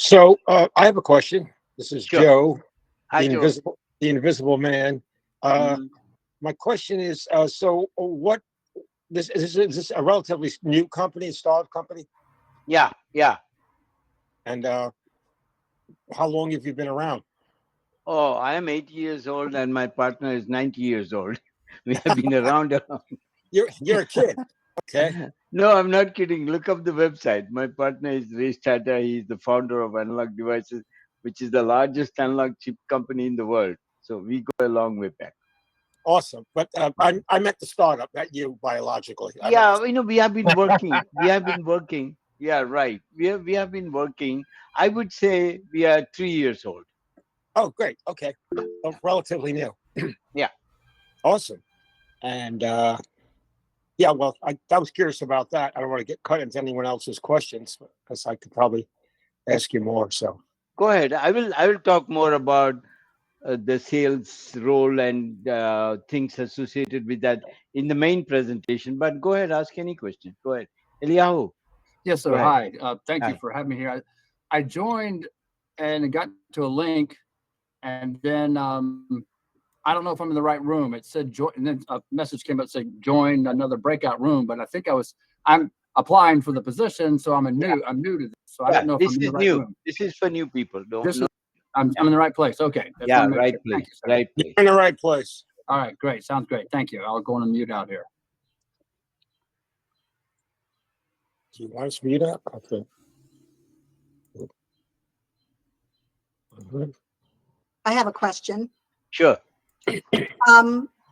So I have a question. This is Sure. Joe, Hi, Joe. the invisible man. Uh, Mhm. my question is, what is this a relatively new company, startup company, Yeah, yeah. and how long have you been around? Oh, I am 80 years old and my partner is 90 years old. We have been around. You're a kid, okay? No, I'm not kidding. Look up the website. My partner is Ray Tata. He's the founder of Analog Devices, which is the largest analog chip company in the world. So we go a long way back. Awesome. But I meant the startup, not you biologically. I meant Yeah, we have been working. We have been working. Yeah, right. We have been working. I would say we are 3 years old. oh, great, okay, so relatively new. Yeah. Awesome. And yeah, well, I was curious about that. I don't want to get cut into anyone else's questions because I could probably ask you more. So Go ahead. I will talk more about the sales role and things associated with that in the main presentation. But go ahead, ask any question. Go ahead, Eliyahu. Yes, Go sir. ahead. Hi. Thank you Hi. for having me here. I joined and got to a link, and then I don't know if I'm in the right room. It said join, and then a message came up saying join another breakout room. But I think I'm applying for the position, so Yeah, I'm new to this, so I yeah. don't know if This I'm in the is right new. room. This is for new people. Don't This is know. I'm Yeah, in the right place. Okay, just yeah. want to make Right sure. Thank place. you, sir. Right you're place. in the right place. All right, great. Sounds great. Thank you. I'll go on and mute out here. Do you want us to mute up? Okay. Mhm. I have a question. Sure.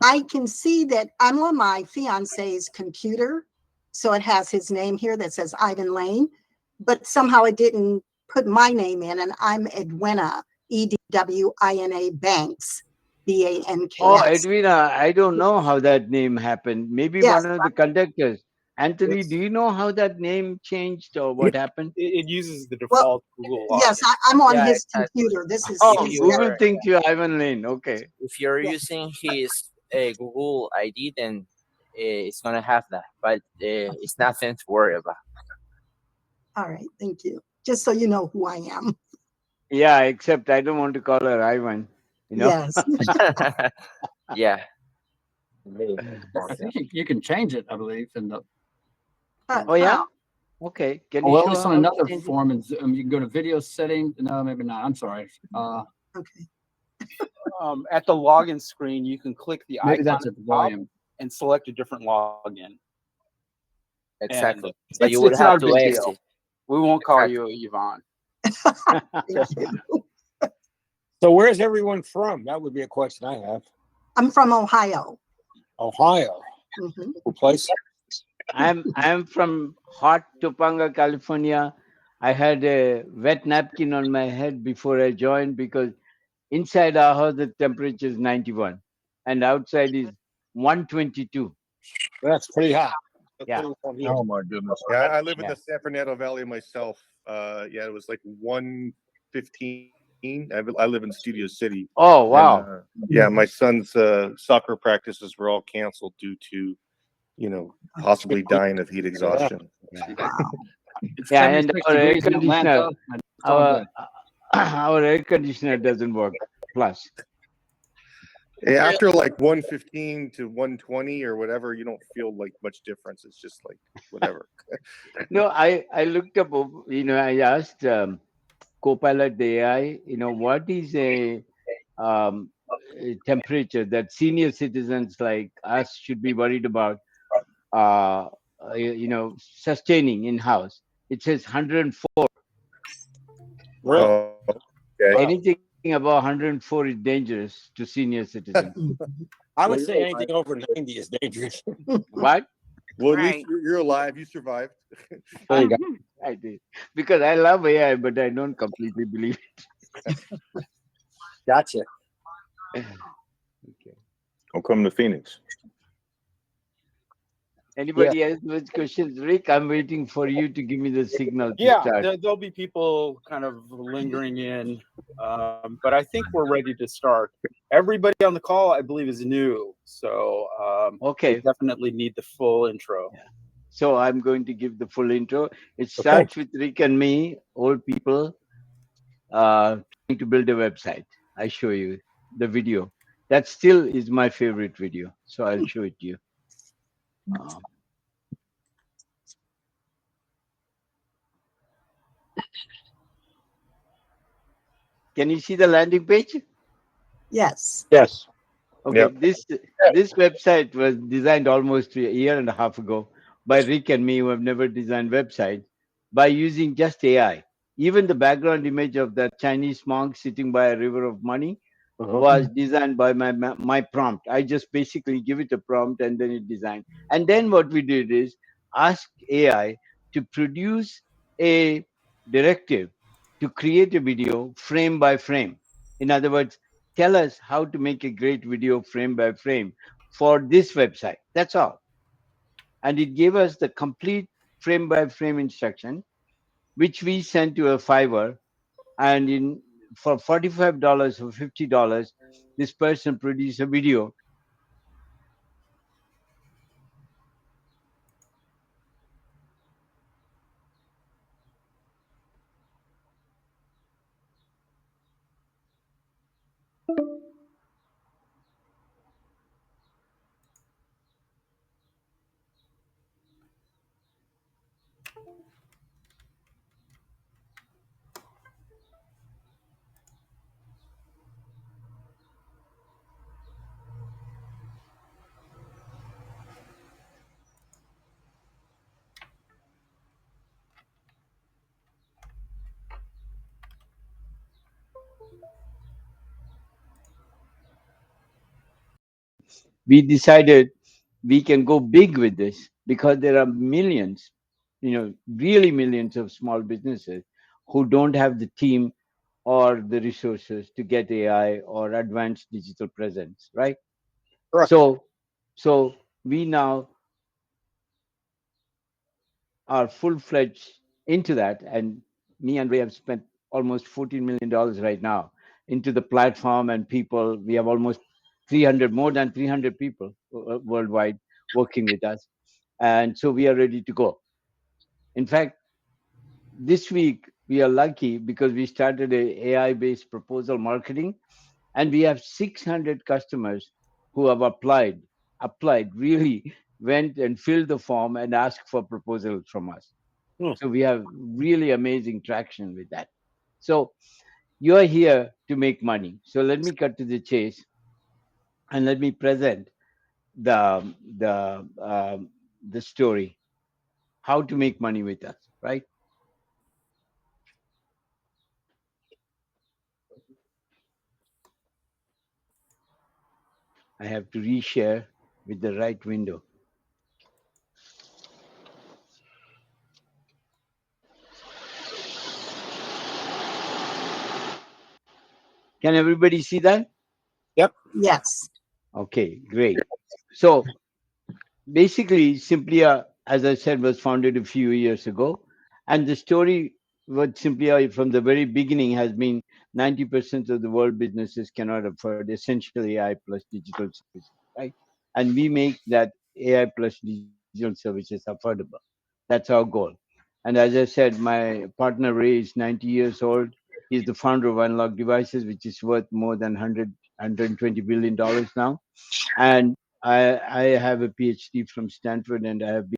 I can see that I'm on my fiance's computer, so it has his name here that says Ivan Lane, but somehow it didn't put my name in, and I'm Edwina, Edwina Banks, Oh, Banks. Edwina, I don't know how that name happened. Maybe Yes, one of the conductors. Anthony, do It's you know how that name changed or what happened? it uses the well, default Google yes, login. I'm on Yeah, his exactly. computer. This is If Oh, his. you Google are thinks you're Ivan Lane. Okay. if you're Yeah. using his Google ID, then it's gonna have that, but it's nothing to worry about. All right, thank you. Just so you know who I am. Yeah, except I don't want to call her Ivan. You know. Yes. Yeah, I think you can change it. I believe in the Oh yeah. How? Okay. Can you well, at show least on how to another change it? form in Zoom, you can go to video setting. No, maybe not. I'm sorry. Okay. At the login screen, you can click the Maybe icon that's at at the the top volume. and select a different login. And exactly. But you it's would it's have not a to big deal. exit. We won't call Exactly. you Yvonne. Thank you. So where's everyone from? That would be a question I have. I'm from Ohio. Ohio, Mhm. cool place. I'm from hot Topanga, California. I had a wet napkin on my head before I joined because inside our house the temperature is 91 and outside is 122. That's pretty hot. That's Yeah, pretty warm here. Oh my goodness. Yeah, I live in yeah. the San Fernando Valley myself. Yeah, it was like 115. I live in Studio City, Oh and wow. yeah, my son's soccer practices were all canceled due to, possibly dying of heat Yeah. exhaustion. Wow. It's Yeah, and 76 our air degrees in conditioner, Atlanta. And it's all our good. our air conditioner doesn't work. Plus, Yeah, after like 115 to 120 or whatever, you don't feel like much difference. It's just like whatever. no, I looked up. I asked Copilot the AI. What is a temperature that senior citizens like us should be worried about? Sustaining in house. It says 104. Really? Oh, okay. Wow. Anything above 104 is dangerous to senior citizens. Mhm. I would Well, say you're anything alive. over 90 is dangerous. What? Well, at least Right. you're alive. You survived. There you go. I did because I love AI, but I don't completely believe Gotcha. it. Okay. Don't come to Phoenix. Yeah. Anybody else with questions? Rick, I'm waiting for you to give me the signal to Yeah, start. there'll be people kind of lingering in, but I think we're ready to start. Everybody on the call, I believe, is new, so we Okay. definitely need the full intro. So I'm going to give the full intro. It Okay. starts with Rick and me, old people. trying to build a website. I show you the video. That still is my favorite video. So I'll show it to you. Uh, can you see the landing page? Yes. Yes. Okay, Yep. this website was designed almost a year and a half ago by Rick and me, who have never designed websites, by using just AI. Even the background image of that Chinese monk sitting by a river of money Uh-huh. was designed by my prompt. I just basically give it a prompt and then it designed. And then what we did is ask AI to produce a directive to create a video frame by frame. In other words, tell us how to make a great video frame by frame for this website. That's all. And it gave us the complete frame by frame instruction, which we sent to a Fiverr. And in for $45 or $50, this person produced a video. We decided we can go big with this because there are millions, really millions of small businesses who don't have the team or the resources to get AI or advanced digital presence, right? Correct. So we now are full-fledged into that, and me and Ray have spent almost $14 million right now into the platform and people. We have almost 300, more than 300 people worldwide working with us, and so we are ready to go. In fact, this week we are lucky because we started a AI-based proposal marketing, and we have 600 customers who have applied really went and filled the form and asked for proposals from us. Hmm. So we have really amazing traction with that. So you're here to make money. So let me cut to the chase and let me present the story, how to make money with us, right? I have to reshare with the right window. Can everybody see that? Yep. Yes. Okay, great. So basically, Simplia, as I said, was founded a few years ago, and the story with Simplia from the very beginning has been 90% of the world businesses cannot afford essential AI plus digital services, right? And we make that AI plus digital services affordable. That's our goal. And as I said, my partner Ray is 90 years old. He's the founder of Unlock Devices, which is worth more than 120 billion dollars now. And I have a PhD from Stanford, and I have been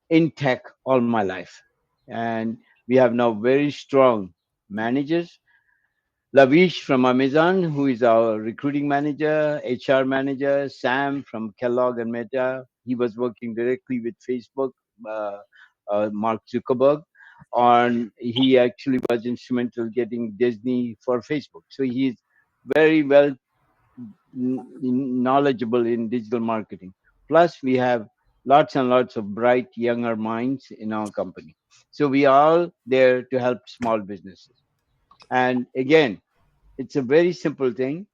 in tech all my life. And we have now very strong managers. Lavish from Amazon, who is our recruiting manager, HR manager. Sam from Kellogg and Meta, he was working directly with Facebook, uh, Mark Zuckerberg. On he actually was instrumental getting Disney for Facebook. So he's very well knowledgeable in digital marketing. Plus, we have lots and lots of bright younger minds in our company. So we are all there to help small businesses. And again, it's a very simple thing,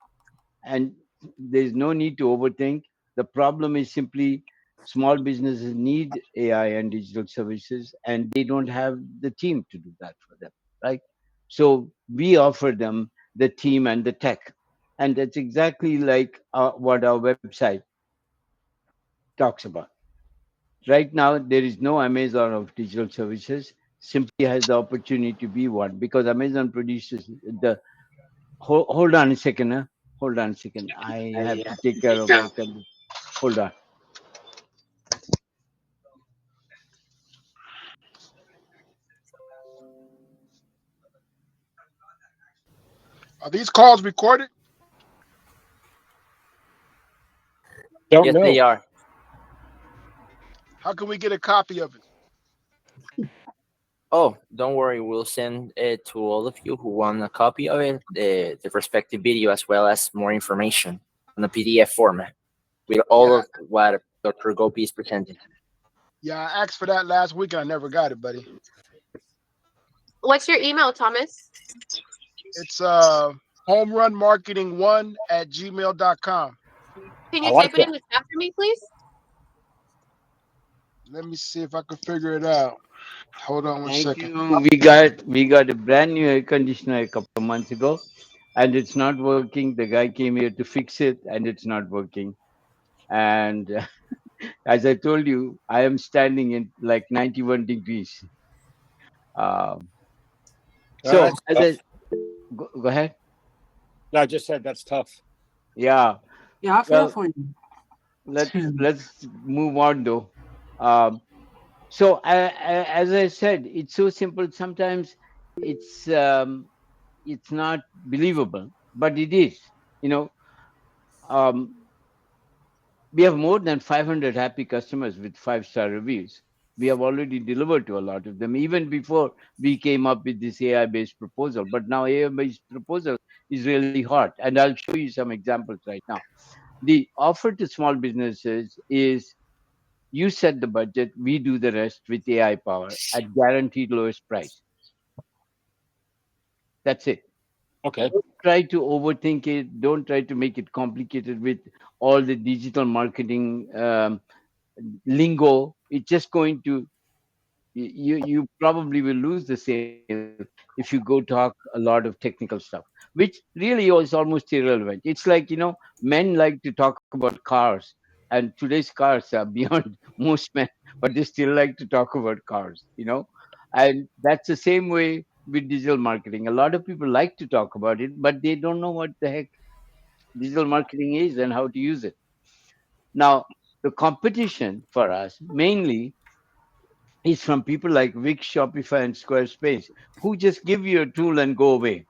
and there's no need to overthink. The problem is simply small businesses need AI and digital services, and they don't have the team to do that for them, right? So we offer them the team and the tech, and that's exactly like what our website talks about. Right now, there is no Amazon of digital services. Simply has the opportunity to be one because Amazon produces the. Hold on a second. Huh? Hold on a second. I have to take care of my cousin. Hold on. Are these calls recorded? Don't Yes, they know. are. How can we get a copy of it? Oh, don't worry. We'll send it to all of you who want a copy of it, the respective video, as well as more information on a PDF format with all Yeah, of what Dr. Gopi is presenting. yeah. I asked for that last week and I never got it, buddy. What's your email, Thomas? It's homerunmarketing1@gmail.com. Can I you like type it that. in the chat for me, please? Let me see if I can figure it out. Hold on one Thank second. you. We got a brand new air conditioner a couple of months ago, and it's not working. The guy came here to fix it, and it's not working. And as I told you, I am standing in like 91 degrees. Um, so That's as I tough. go ahead. No, I just said that's tough. Yeah. Yeah, I feel Well, for you. let's move on though. Um, so as I said, it's so simple. Sometimes it's um, it's not believable, but it is. You know, um, we have more than 500 happy customers with 5-star reviews. We have already delivered to a lot of them, even before we came up with this AI-based proposal. But now AI-based proposal is really hot, and I'll show you some examples right now. The offer to small businesses is you set the budget, we do the rest with AI power at guaranteed lowest price. That's it. Okay. Don't try to overthink it. Don't try to make it complicated with all the digital marketing lingo. It's just going to you probably will lose the sale if you go talk a lot of technical stuff, which really is almost irrelevant. It's like, men like to talk about cars, and today's cars are beyond most men, but they still like to talk about cars. And that's the same way with digital marketing. A lot of people like to talk about it, but they don't know what the heck digital marketing is and how to use it. Now, the competition for us mainly is from people like Wix, Shopify, and Squarespace, who just give you a tool and go away.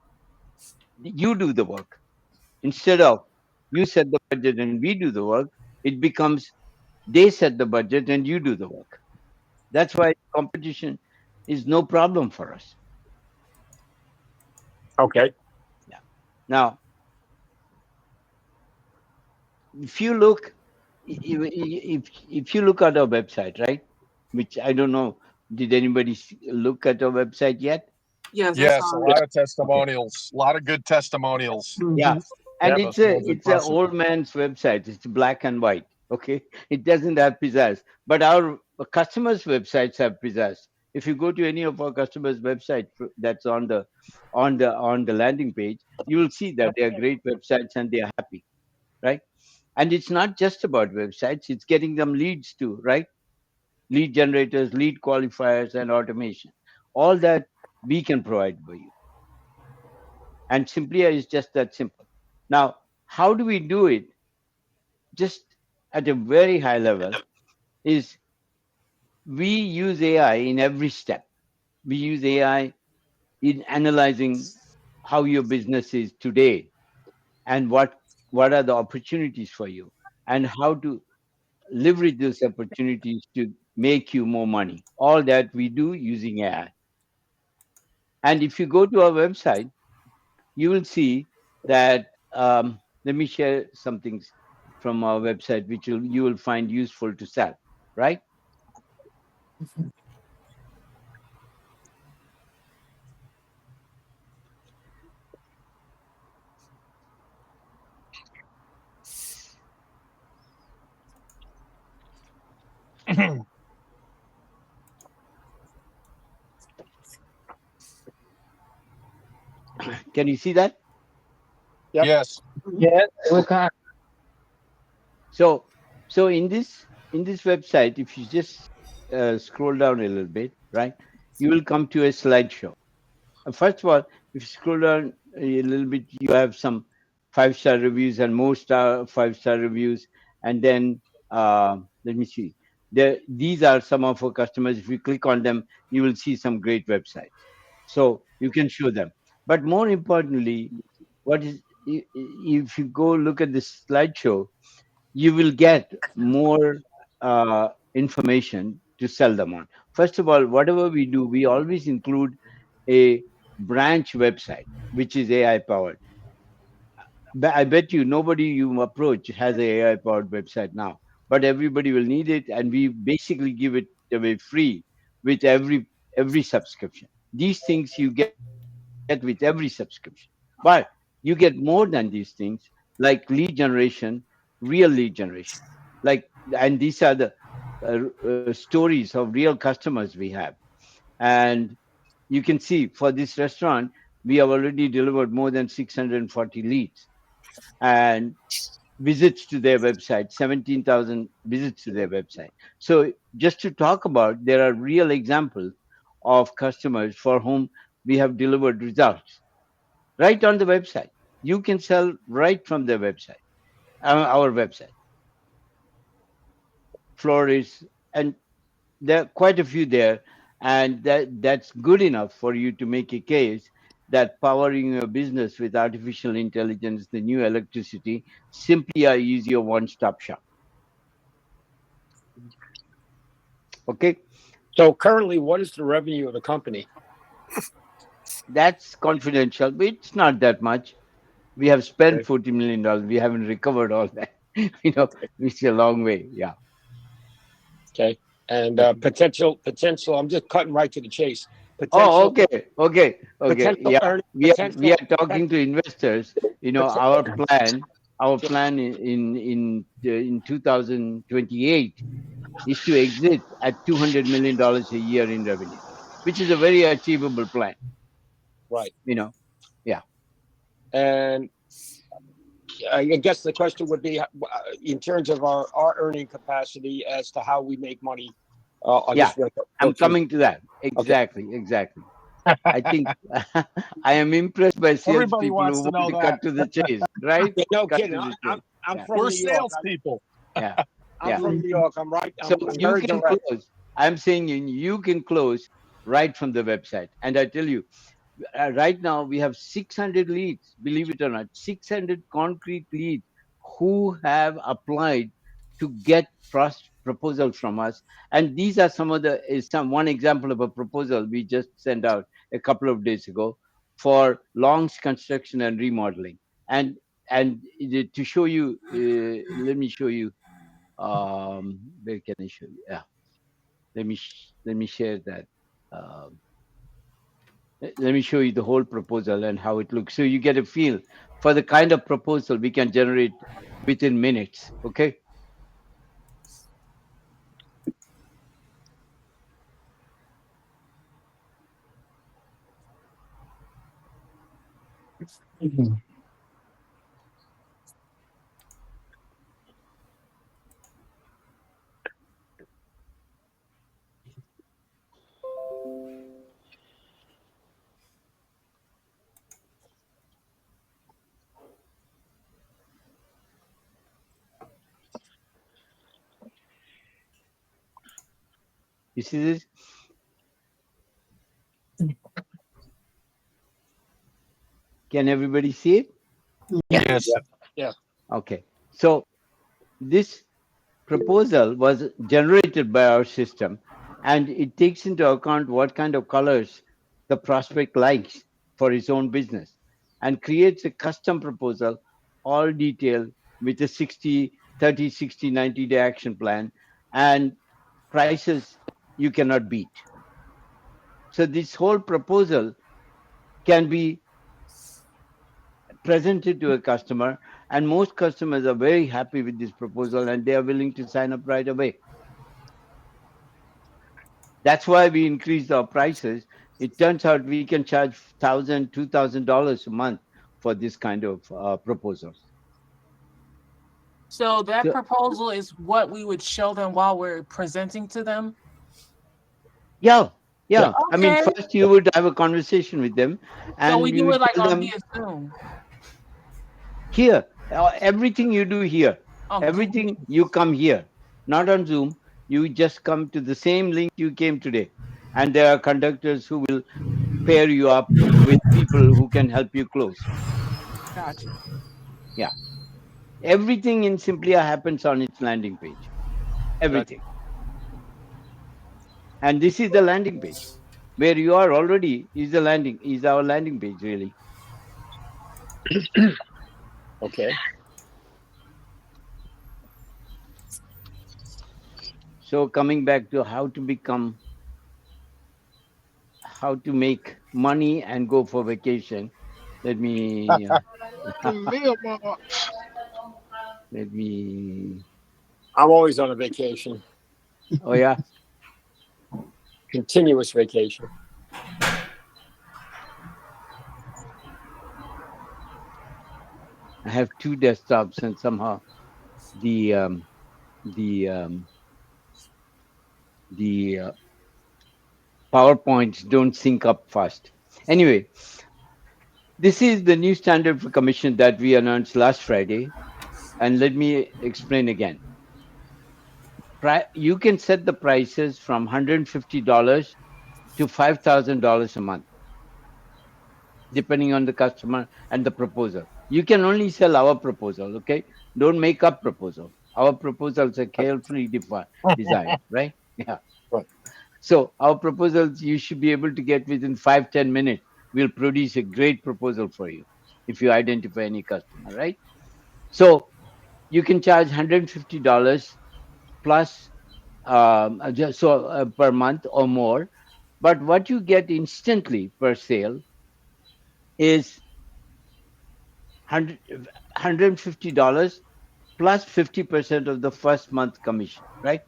You do the work. Instead of you set the budget and we do the work, it becomes they set the budget and you do the work. That's why competition is no problem for us. Okay. Yeah. Now, if you look, if you look at our website, right? Which I don't know, did anybody look at our website yet? Yes, I Yes, a saw it. lot of Okay. testimonials, a lot of good testimonials. Yeah, Mhm. and Yeah, it's this a was it's a impressive. old man's website. It's black and white. Okay, it doesn't have pizzazz, but our customers' websites have pizzazz. If you go to any of our customers' website that's on the landing page, you will see that they are great websites and they are happy, right? And it's not just about websites; it's getting them leads too, right? Lead generators, lead qualifiers, and automation. All that we can provide for you, and Simplia is just that simple. Now, how do we do it? Just at a very high level, is we use AI in every step. We use AI in analyzing how your business is today and what are the opportunities for you and how to leverage those opportunities to make you more money. All that we do using AI. And if you go to our website, you will see that. Let me share some things from our website, which you will find useful to sell. Right? Can you see that? Yep. Yes. Yeah, So, so in this website, if you just scroll down a little bit, right? you will come to a slideshow. First of all, if you scroll down a little bit, you have some 5-star reviews and more 5-star reviews. And then let me see. These are some of our customers. If you click on them, you will see some great websites. So you can show them. But more importantly, if you go look at this slideshow, you will get more information to sell them on. First of all, whatever we do, we always include a branch website, which is AI powered. I bet you nobody you approach has a AI powered website now, but everybody will need it, and we basically give it away free with every subscription. These things you get with every subscription, but you get more than these things, like lead generation, real lead generation, like, and these are the stories of real customers we have. And you can see for this restaurant, we have already delivered more than 640 leads and visits to their website, 17,000 visits to their website. So just to talk about, there are real examples of customers for whom we have delivered results right on the website. You can sell right from their website, our website, florists, and there are quite a few there, and that's good enough for you to make a case that powering your business with artificial intelligence, the new electricity, Simplia is your one-stop shop. Okay, So currently, what is the revenue of the company? that's confidential, but it's not that much. We have spent Okay. $40 million. We haven't recovered all that. You know, it's a long way. Yeah. Okay. And Okay. potential. I'm just cutting right to the chase. Oh, Potential, okay. potential Yeah, earning, we potential, are talking to investors. You know, our plan in 2028 is to exit at $200 million a year in revenue, which is a very achievable plan. right. You know, yeah, And I guess the question would be, in terms of our earning capacity, as to how we make money. I'll yeah. just work I'm through. coming to that. Okay. Exactly. I think I am impressed by Everybody salespeople wants who to want know to cut that. to the chase, right? Yeah, no Cut kidding. to the I'm chase. I'm Yeah, from We're New York. salespeople. yeah, I'm yeah. from New York. I'm right. So I'm you very can direct. close. I'm saying you can close right from the website. And I tell you, right now we have 600 leads, believe it or not, 600 concrete leads who have applied to get proposals from us. And these are some of the, is some one example of a proposal we just sent out a couple of days ago for Long's construction and remodeling. To show you, let me show you, where can I show you? Yeah, let me share that. Um, let me show you the whole proposal and how it looks, so you get a feel for the kind of proposal we can generate within minutes. Okay. You see this? Can everybody see it? Yes. Yeah. Okay. So this proposal was generated by our system, and it takes into account what kind of colors the prospect likes for his own business, and creates a custom proposal, all detailed, with a 60, 30, 60, 90 day action plan and prices you cannot beat. So this whole proposal can be presented to a customer, and most customers are very happy with this proposal and they are willing to sign up right away. That's why we increased our prices. It turns out we can charge $1,000, $2,000 a month for this kind of proposals. So that So, proposal is what we would show them while we're presenting to them. yeah, Yeah, I mean, Okay. first you would have a conversation with them, So we and you do it would like tell on them via Zoom. here, everything you do here, Oh, Google everything Meet. you come here, not on Zoom. You just come to the same link you came today, and there are conductors who will pair you up with people who can help you close. Gotcha. Yeah, everything in Simplia happens on its landing page. Everything, and this is the landing page where you are already is our landing page really. Okay. So coming back to how to make money and go for vacation. Let me let me. I'm always on a vacation, Oh yeah, continuous vacation. I have two desktops, and somehow the um, the um, the PowerPoints don't sync up fast. Anyway, this is the new standard for commission that we announced last Friday, and let me explain again. You can set the prices from $150 to $5,000 a month, depending on the customer and the proposal. You can only sell our proposal, okay? Don't make up proposal. Our proposals are carefully designed, right? Yeah. Right. So our proposals you should be able to get within 5-10 minutes. We'll produce a great proposal for you if you identify any customer, right? So you can charge $150 plus per month or more. But what you get instantly per sale is $150 plus 50% of the first month commission, right?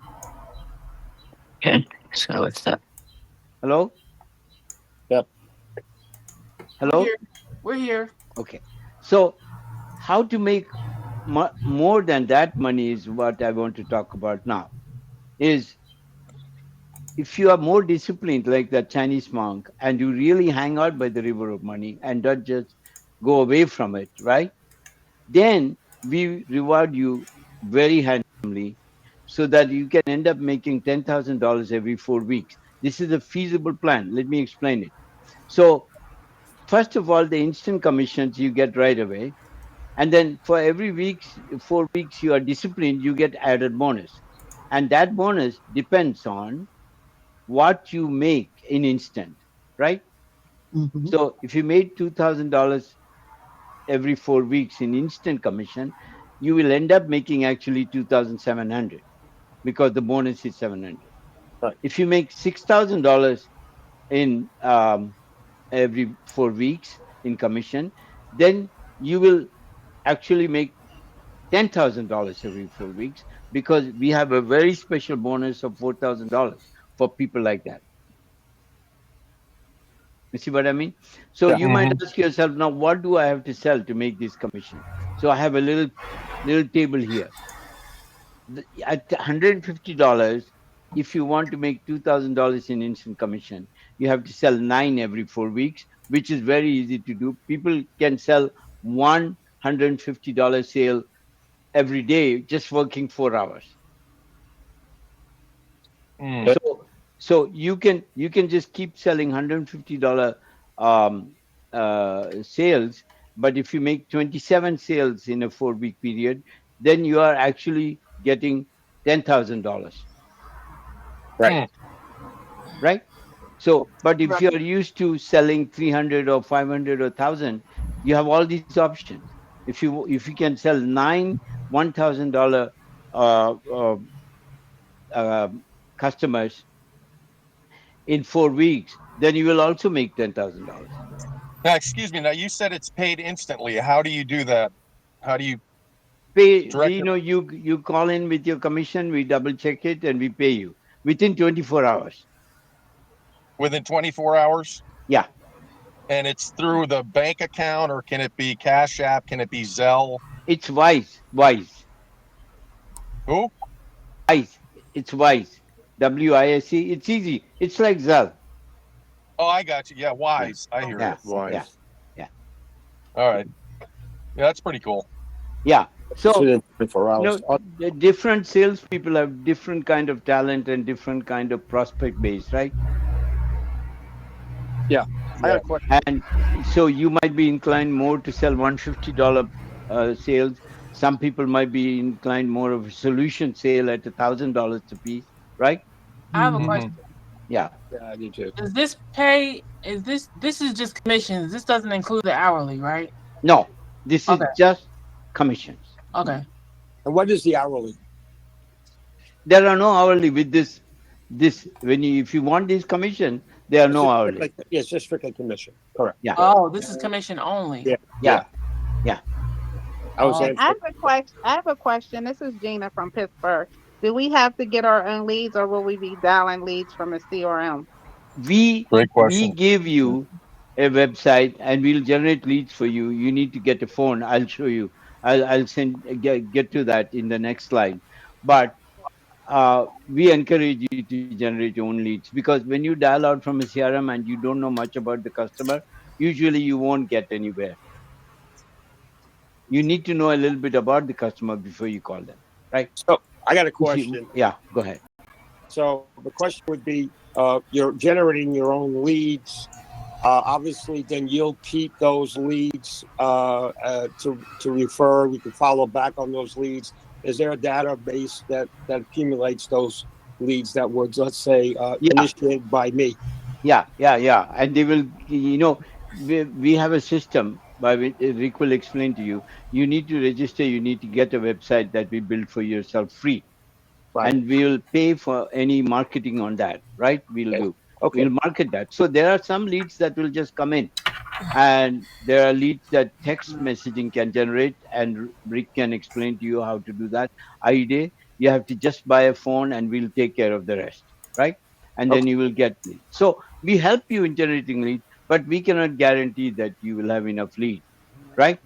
Okay. So it's that. Hello? Yep. We're Hello? here. We're here. Okay. So how to make more than that money is what I want to talk about now. Is if you are more disciplined like that Chinese monk and you really hang out by the river of money and not just go away from it, right? Then we reward you very handsomely so that you can end up making $10,000 every 4 weeks. This is a feasible plan. Let me explain it. So, first of all, the instant commissions you get right away. And then for every 4 weeks you are disciplined, you get added bonus. And that bonus depends on what you make in instant, right? Mhm. So if you made $2,000 every 4 weeks in instant commission, you will end up making actually 2,700 because the bonus is 700. Right. If you make $6,000 in every 4 weeks in commission, then you will actually make $10,000 every 4 weeks because we have a very special bonus of $4,000 for people like that. You see what I mean? So Yeah. you might ask yourself, now what do I have to sell to make this commission? So I have a little table here. At $150, if you want to make $2,000 in instant commission, you have to sell 9 every 4 weeks, which is very easy to do. People can sell $150 sale every day just working 4 hours. So you can just keep selling $150 um, sales, but if you make 27 sales in a 4 week period, then you are actually getting $10,000, Right. right? So, but if Right. you are used to selling 300 or 500 or 1,000, you have all these options. If you can sell 9 $1,000 uh, uh, customers in 4 weeks, then you will also make $10,000. Now, excuse me. Now, you said it's paid instantly. How do you do that? How do you Pay, direct it you call in with your commission, we double check it, and we pay you within 24 hours. within 24 hours? Yeah, And it's through the bank account, or can it be Cash App? Can it be Zelle? it's wise. Who? Wise. It's wise. WISE. It's easy. It's like Zelle. Oh, I got you. Yeah, wise. I hear Yeah, you. Wise. yeah. All right. Yeah, that's pretty cool. Yeah. So, Within 24 hours. the different salespeople have different kind of talent and different kind of prospect base, right? Yeah. I got a question. And so you might be inclined more to sell $150 sales. Some people might be inclined more of a solution sale at $1,000 a piece, right? I have a Mhm. question. Yeah. Yeah, I do too. Does this pay? Is this is just commissions? This doesn't include the hourly, right? No, this is Okay. just commissions. Okay. And what is the hourly? There are no hourly with this. This when you if you want this commission, there are It's no just hourly. strictly, yeah, it's just strictly commission. Correct. Yeah. Oh, this is commission only. Yeah. Yeah. Yeah. I was Oh. And I answering. have a question. I have a question. This is Gina from Pittsburgh. Do we have to get our own leads, or will we be dialing leads from a CRM? We Great we question. give you a website and we'll generate leads for you. You need to get a phone. I'll show you. I'll send get to that in the next slide. But we encourage you to generate your own leads, because when you dial out from a CRM and you don't know much about the customer, usually you won't get anywhere. You need to know a little bit about the customer before you call them, right? So I got a If you, question. yeah, go ahead. So the question would be, you're generating your own leads. Obviously, then you'll keep those leads to refer. We can follow back on those leads. Is there a database that accumulates those leads that were, let's say, Yeah, initiated by me? yeah. And they will, we have a system by which Rick will explain to you. You need to register, you need to get a website that we build for yourself free. Right. And we will pay for any marketing on that, right? We'll Okay. do. Okay. We'll market that. So there are some leads that will just come in, and there are leads that text messaging can generate, and Rick can explain to you how to do that. ID, you have to just buy a phone and we'll take care of the rest, right? And then Okay. you will get leads. So we help you in generating leads, but we cannot guarantee that you will have enough leads, right?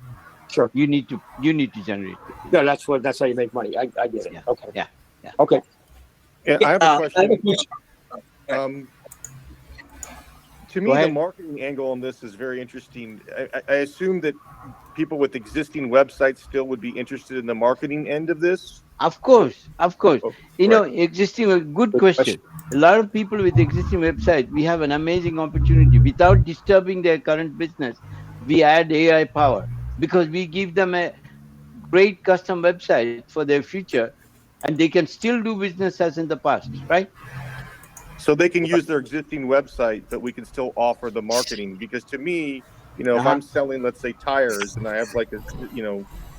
Sure. You need to generate the leads. No, that's how you make money. I get it. Yeah, Okay. yeah. Okay. Yeah, I have a I have a question. question. To Go me, the ahead. marketing angle on this is very interesting. I assume that people with existing websites still would be interested in the marketing end of this. Of course, of course. Oh, Existing, a good Good question. question. A lot of people with existing website, we have an amazing opportunity without disturbing their current business. We add AI power because we give them a great custom website for their future, and they can still do business as in the past, right? so they can use their existing website, but we can still offer the marketing. Because to me, if Uh-huh. I'm selling, let's say, tires, and I have like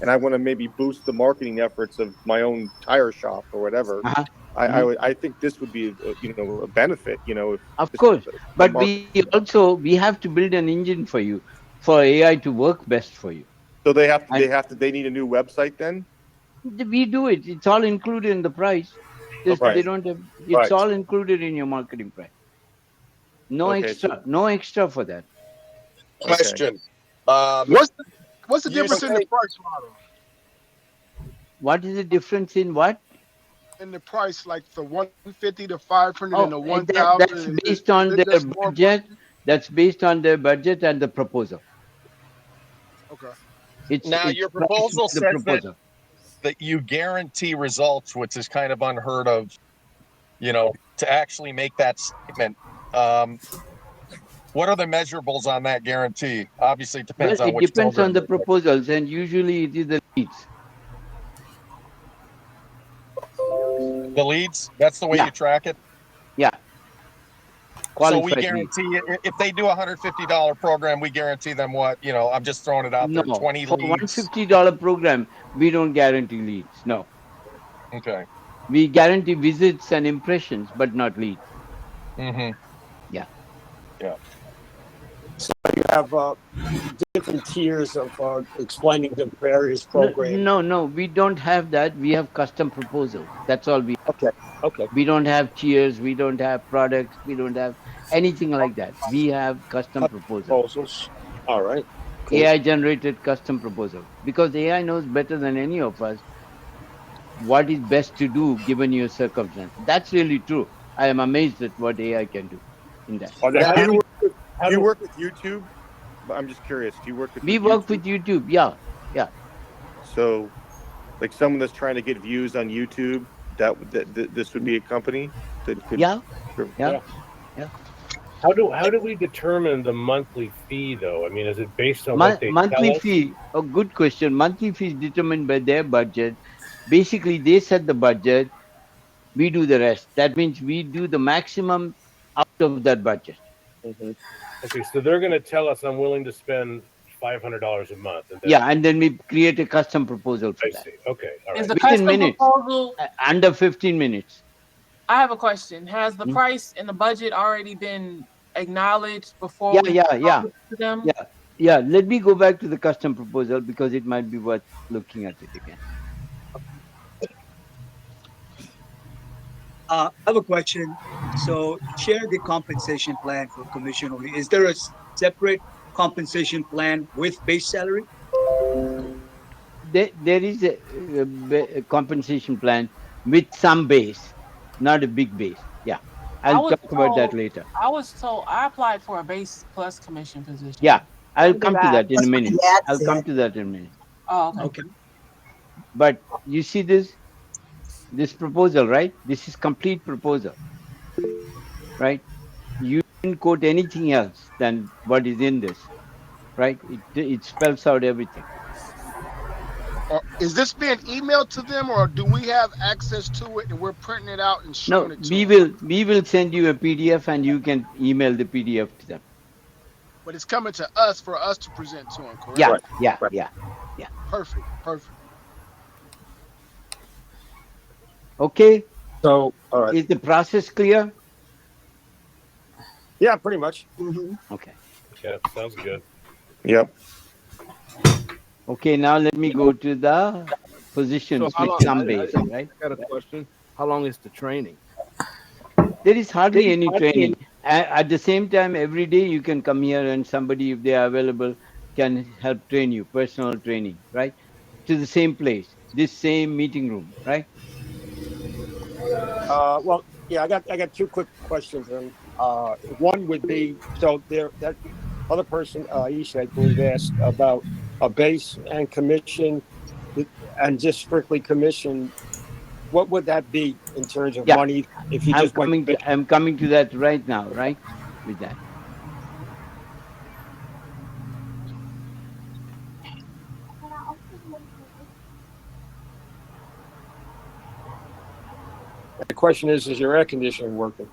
and I want to maybe boost the marketing efforts of my own tire shop or whatever, Uh-huh. I think this would be a benefit. If Of just course. the But marketing. we have to build an engine for you, for AI to work best for you. So And they need a new website then. we do it. It's all included in the price. They Okay. don't have. It's Right. all included in your marketing price. No Okay. So extra. No extra for that. okay. Question. What's the You difference in the say price model? What is the difference in what? In the price, like the 150 to 500 and Oh, the that's 1,000, based on is it their just more budget. money? That's based on their budget and the proposal. Okay. now It's your priced by proposal the says proposal. that you guarantee results, which is kind of unheard of, to actually make that statement. What are the measurables on that guarantee? Obviously, it Well, depends on it which depends on program the you're taking. proposals, and usually it is the leads. The leads, that's the way Yeah, you track it. yeah. So we Qualified leads. guarantee if they do a $150 program, we guarantee them what, I'm just throwing it out there, No, 20 for leads. $150 program, we don't guarantee leads. No, Okay. we guarantee visits and impressions, but not leads. Mm-hmm. Yeah. Yeah. So you have different tiers of explaining the various programs. No, we don't have that. We have custom proposals. That's all we have. Okay. Okay. We don't have tiers. We don't have products. We don't have anything like that. We have custom proposals. Proposals. All right. Cool. AI generated custom proposal, because AI knows better than any of us what is best to do given your circumstance. That's really true. I am amazed at what AI can do in that. Now, Now, do you work with Do you work with YouTube? I'm just curious. Do you work with We work YouTube? with YouTube. Yeah, yeah. So, like someone that's trying to get views on YouTube, this would be a company that could. Yeah, Sure. yeah, yeah. How do we determine the monthly fee though? I mean, is it based on what they Monthly tell us? fee. A good question. Monthly fee is determined by their budget. Basically, they set the budget. We do the rest. That means we do the maximum out of that budget. Mm-hmm. Okay, so they're going to tell us I'm willing to spend $500 a month, and then Yeah, and then we create a custom proposal for I that. see. Okay, all Is right. the Within custom minutes, proposal? under 15 minutes. I have a question. Has the Hmm? price and the budget already been acknowledged before Yeah, we yeah, talk yeah, to them? yeah, yeah. Let me go back to the custom proposal because it might be worth looking at it again. I have a question. So, share the compensation plan for commission only. Is there a separate compensation plan with base salary? There is a compensation plan with some base, not a big base. Yeah, I I'll was talk about that told. later. I was told I applied for a base plus commission position. Yeah, I'll When did come to that in a minute. That's I'll come it. to that in a minute. Oh, okay. Okay. But you see this proposal, right? This is complete proposal, right? You didn't quote anything else than what is in this, right? It spells out everything. Or is this being emailed to them, or do we have access to it and we're printing it out and showing No, it to them? we will send you a PDF and you can email the PDF to them. But it's coming to us for us to present to them, correct? Yeah, Right. yeah, Right. yeah, yeah. Perfect. Perfect. Okay. So, all right. Is the process clear? Yeah, pretty much. Okay. Yeah, sounds good. Yep. Okay, now let me go to the positions how with long? some base, right? I got a question. How long is the training? There is hardly any training. At the same time, every day you can come here and somebody, if they are available, can help train you, personal training, right? To the same place, this same meeting room, right? Well, yeah, I got two quick questions. And one would be, so there that other person, Isha, I believe, asked about a base and commission, and just strictly commission. What would that be in terms of Yeah. money if you just went? I'm coming to that right now, right? With that. The question is your air conditioning working?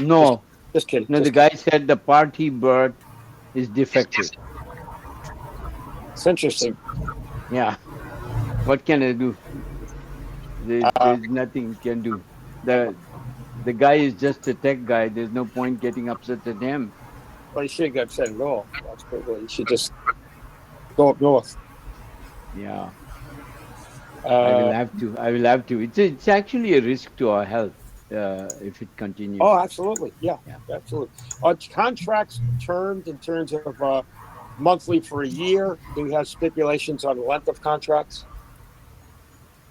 No. Just kidding. No, just the guy said the part he brought is defective. It's interesting. Yeah. What can I do? There's nothing you can do. The guy is just a tech guy. There's no point getting upset at him. Well, you shouldn't get upset at all. That's pretty good. You should just go up north. Yeah. I will have to. I will have to. It's actually a risk to our health if it continues. Oh, absolutely. Yeah, absolutely. Are contracts termed in terms of monthly for a year? Do we have stipulations on the length of contracts?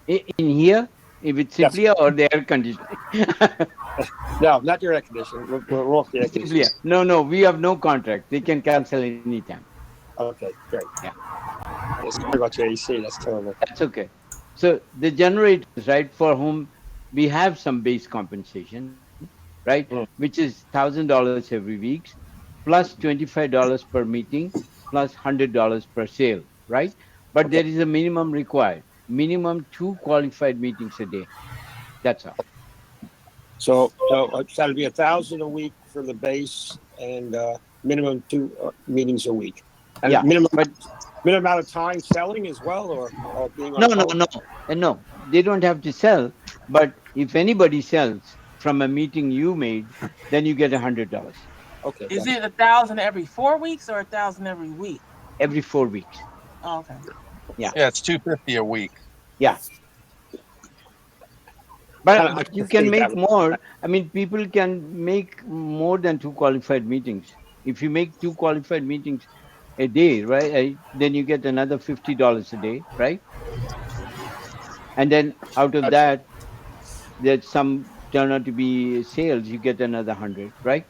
In here, if it's Simplia or the air conditioning? No, not your air conditioning. We're off the air conditioning. Simplia. No, we have no contract. They can cancel anytime. Okay, great. Yeah. Sorry about your AC. That's terrible. That's okay. So the generators, right, for whom we have some base compensation, right, which is $1,000 every week, plus $25 per meeting, plus $100 per sale, right? But there is a minimum required, minimum 2 qualified meetings a day. That's all. So it's got to be 1,000 a week for the base and minimum 2 meetings a week. And Yeah, minimum but amount of time selling as well, or being on no, the phone? no, they don't have to sell. But if anybody sells from a meeting you made, then you get $100. Okay. Is it 1,000 every 4 weeks or 1,000 every week? Every 4 weeks. Oh, okay. Yeah. Yeah, it's $250 a week. Yeah. But you can make more. I mean, people can make more than 2 qualified meetings. If you make 2 qualified meetings a day, right, then you get another $50 a day, right? And then out of that, there's some turn out to be sales, you get another 100, right?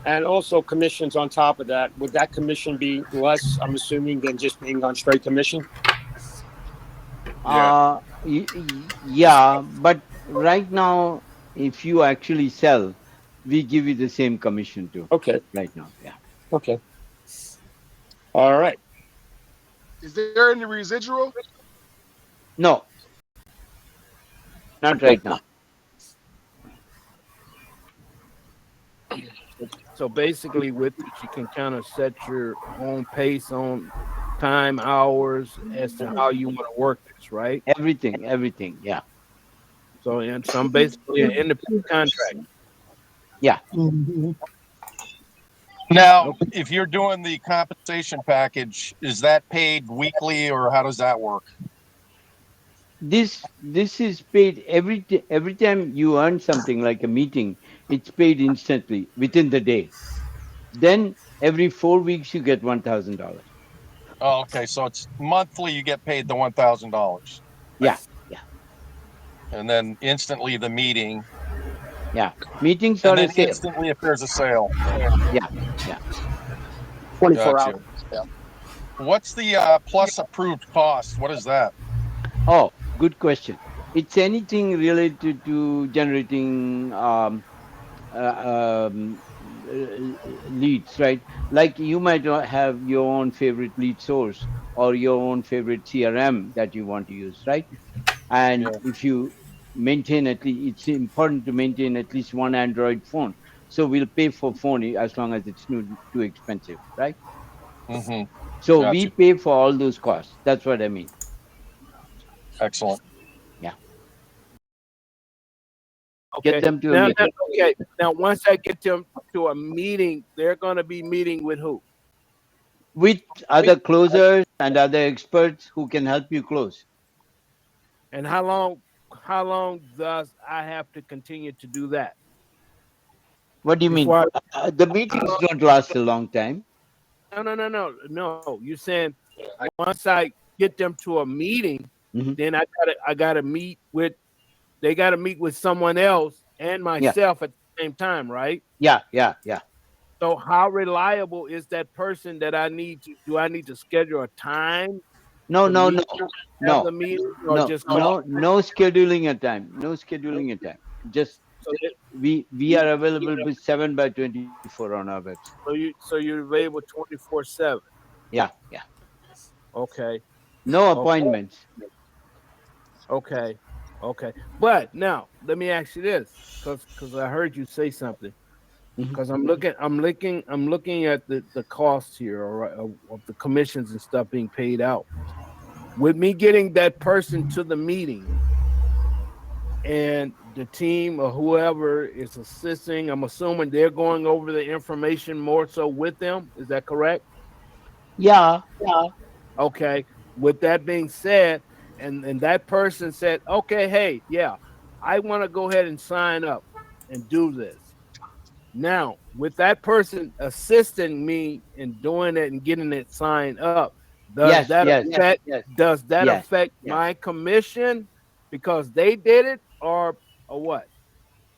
And also commissions on top of that. Would that commission be less, I'm assuming, than just being on straight commission? Yeah, but right now, if you actually sell, we give you the same commission too. Okay. Right now, yeah. Okay. All right. Is there any residual? No, not right now. So basically, with this, you can kind of set your own pace on time, hours, as to how you want to work this, right? Everything, yeah. So, and so I'm basically an independent contractor. Yeah. Now, if you're doing the compensation package, is that paid weekly or how does that work? This is paid every time you earn something like a meeting. It's paid instantly within the day. Then every 4 weeks you get $1,000. Oh, okay. So it's monthly, you get paid the $1,000. Yeah. And then instantly the meeting. Yeah. Meetings And are a then sale. instantly if there's a sale. Yeah. 24 Gotcha. hours. Yeah. What's the plus approved cost? What is that? Oh, good question. It's anything related to generating leads, right? Like you might have your own favorite lead source or your own favorite CRM that you want to use, right? And if you maintain it's important to maintain at least one Android phone. So we'll pay for phone as long as it's not too expensive, right? Mm-hmm. So Gotcha. we pay for all those costs. That's what I mean. Excellent. Yeah. Okay. Get them to a meeting. Okay. Now, once I get them to a meeting, they're going to be meeting with who? With other closers and other experts who can help you close. And how long does I have to continue to do that? What do you mean? The meetings don't last a long time. No. You're saying once I get them to a meeting, then I gotta meet with. They gotta meet with someone else and myself at the same time, right? Yeah. So how reliable is that person that I need to? Do I need to schedule a time? No. Have the meeting or just call? No scheduling a time. No scheduling a time. Just we are available with 7/24 on our website. So you're available 24/7. Yeah. Okay. No appointments. Okay. But now let me ask you this, because I heard you say something. Because I'm looking at the costs here, all right, of the commissions and stuff being paid out. With me getting that person to the meeting and the team or whoever is assisting, I'm assuming they're going over the information more so with them. Is that correct? Yeah. Okay. With that being said, and that person said, okay, hey, yeah, I want to go ahead and sign up and do this. Now, with that person assisting me in doing it and getting it signed up, does that affect my commission because they did it or what?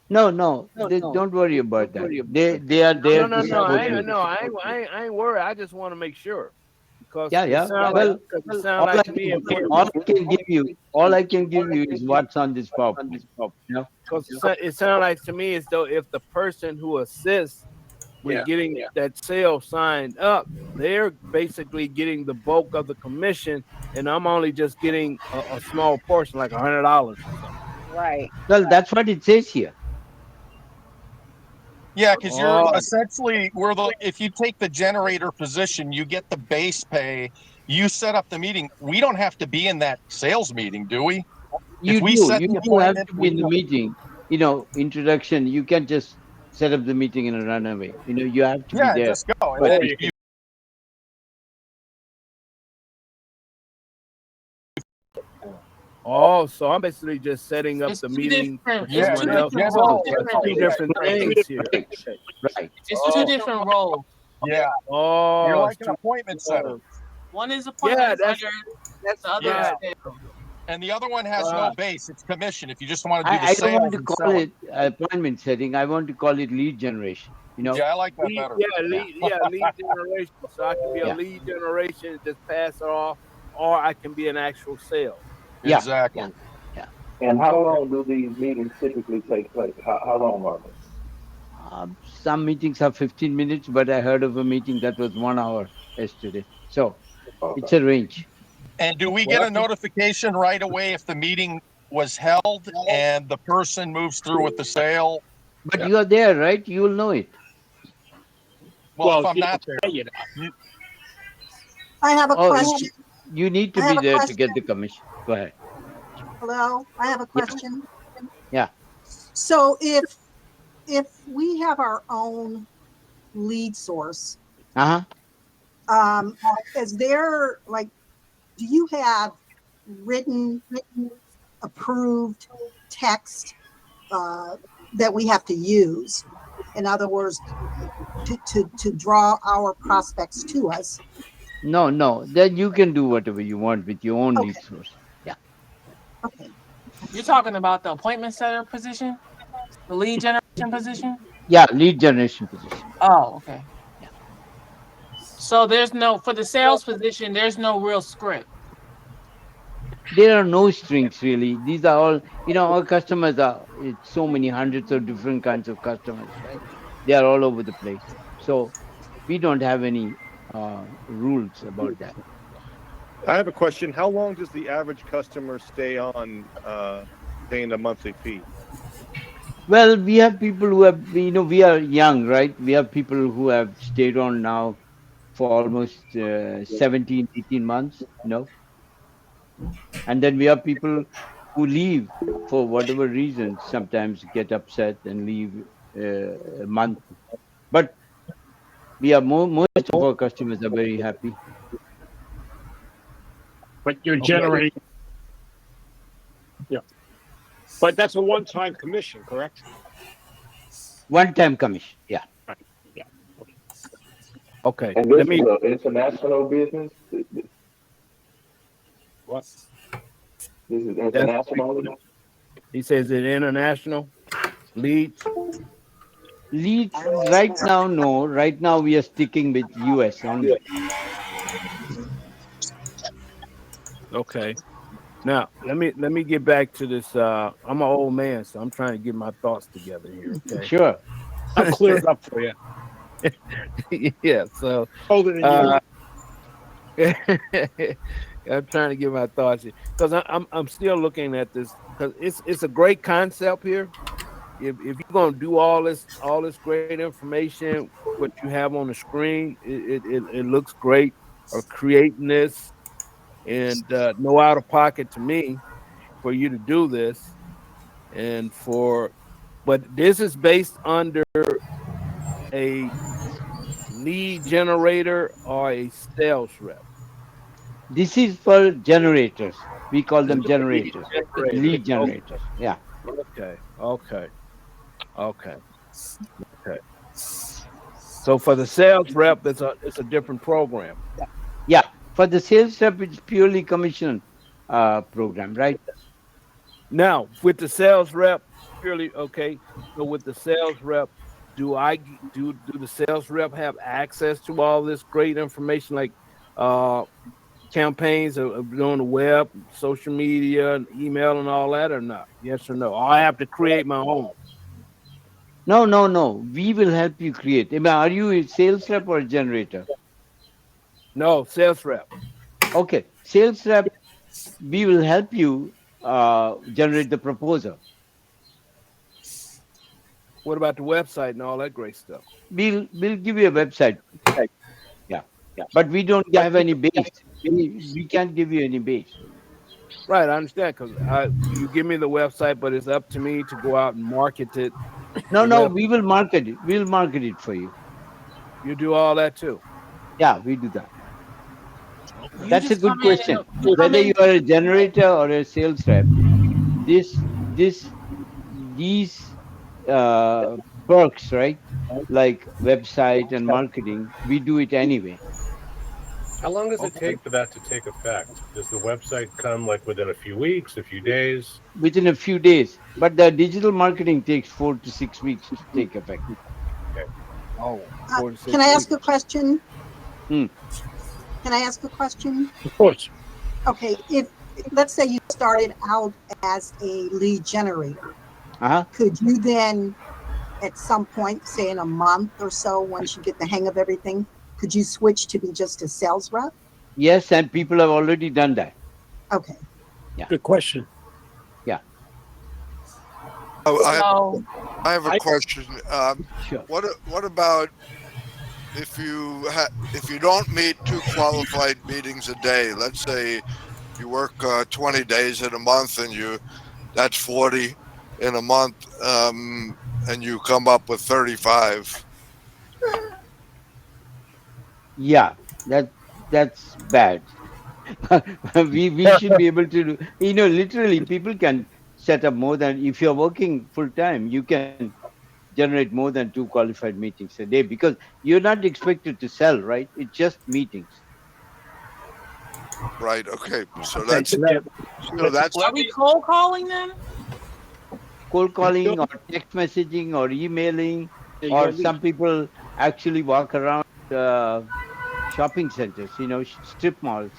No. Don't worry about that. They are there to support you. I ain't worried. I just want to make sure because Yeah. it sounds Well, all all I can give you is what's on this PowerPoint. Because it sounds like to me as though if the person who assists with getting that sale signed up, they're basically getting the bulk of the commission, and I'm only just getting a small portion, like $100 or something. Right. Well, that's what it says here. Yeah, because you're essentially if you take the generator position, you get the base pay. You set up the meeting. We don't have to be in that sales meeting, do we? You if we do. set You the do have appointment, to be in the meeting. Introduction. You can't just set up the meeting and run away. You have to be there. just go. But Oh, so I'm basically just setting up the meeting. It's two different roles. Two different things here. Right. It's two different roles. Yeah. Oh, You're like an appointment setter. One is appointment that's the other is sales. And the other one has no base. It's commission. If you just want to do the I don't sales want to and call sell it appointment setting. I want to call it lead generation. You know. Yeah, I like that Lead, better. lead generation. So I can be a Yeah. lead generation and just pass it off, or I can be an actual sale. Yeah. Exactly. Yeah. And how long do these meetings typically take place? How long are they? Some meetings are 15 minutes, but I heard of a meeting that was 1 hour yesterday. So it's a range. And do we get a notification right away if the meeting was held and the person moves through with the sale? But you are there, right? You will know it. Well, if if I'm you not don't there, say it, I have a Oh, question. you need to I have be a there to question. get the commission. Go ahead. Hello, I have a question. Yeah. So if we have our own lead source, Uh huh. is there like, do you have written approved text that we have to use? In other words, to draw our prospects to us. No. Then you can do whatever you want with your own lead source. Yeah. Okay. You're talking about the appointment setter position, the lead generation position. Yeah. Lead generation position. Oh, okay. Yeah. So there's no for the sales position. There's no real script. There are no strings really. These are all, our customers are, it's so many hundreds of different kinds of customers, right? They are all over the place. So we don't have any rules about that. I have a question. How long does the average customer stay on paying a monthly fee? Well, we have people who have, we are young, right? We have people who have stayed on now for almost 17, 18 months, and then we have people who leave for whatever reasons, sometimes get upset and leave a month. But we are most of our customers are very happy. But you're Okay. generating. Yeah. But that's a one-time commission, correct? One-time commission. Yeah. Right. Yeah. Okay. And this is an international business. What? This is international. He says it international leads. Leads right now, no. Right now we are sticking with US only. Okay. Now let me get back to this. I'm an old man, so I'm trying to get my thoughts together here. Okay. Sure. I'll clear it up for you. Yeah. So Older than you. I'm trying to get my thoughts here because I'm still looking at this because it's a great concept here. If you're gonna do all this great information, what you have on the screen, it looks great. Or creating this and no out of pocket to me for you to do this, but this is based under a lead generator or a sales rep. This is for generators. We call them It's a generators, lead generator. generators. Yeah. Okay. So for the sales rep, it's a different program. Yeah. For the sales rep, it's purely commission program, right? Now with the sales rep, purely okay. So with the sales rep, do the sales rep have access to all this great information like campaigns on the web, social media, and email, and all that, or not? Yes or no? I have to create my own. No. We will help you create. I mean, are you a sales rep or a generator? No, sales rep. Okay. Sales rep, we will help you generate the proposal. What about the website and all that great stuff? We'll give you a website. Yeah. But we don't have any base. We can't give you any base. Right, I understand because you give me the website, but it's up to me to go out and market it. No, we will market it. We'll market it for you. You do all that too. Yeah, we do that. You That's a just come good in question. and come Whether in. you are a generator or a sales rep, these perks, right? Like website and marketing, we do it anyway. How long does it take for that to take effect? Does the website come like within a few weeks, a few days? Within a few days. But the digital marketing takes 4 to 6 weeks to take effect. Okay. Oh, Uh, 4 to 6 Can I ask weeks. a question? Hmm. Can I ask a question? Of course. Okay, if let's say you started out as a lead generator, Uh-huh. could you then at some point, say in a month or so, once you get the hang of everything, could you switch to be just a sales rep? Yes, and people have already done that. Okay. Yeah. Good question. Yeah. Oh, So I have a question. Sure. What about if you don't meet 2 qualified meetings a day? Let's say you work 20 days in a month, and that's 40 in a month, and you come up with 35. Yeah, that's bad. we should be able to do, literally people can set up more than, if you're working full time, you can generate more than 2 qualified meetings a day, because you're not expected to sell, right? It's just meetings. Right. Okay. So Okay, that's are we cold calling them? Cold calling or text messaging or emailing, or you're some people actually walk around shopping centers, strip malls.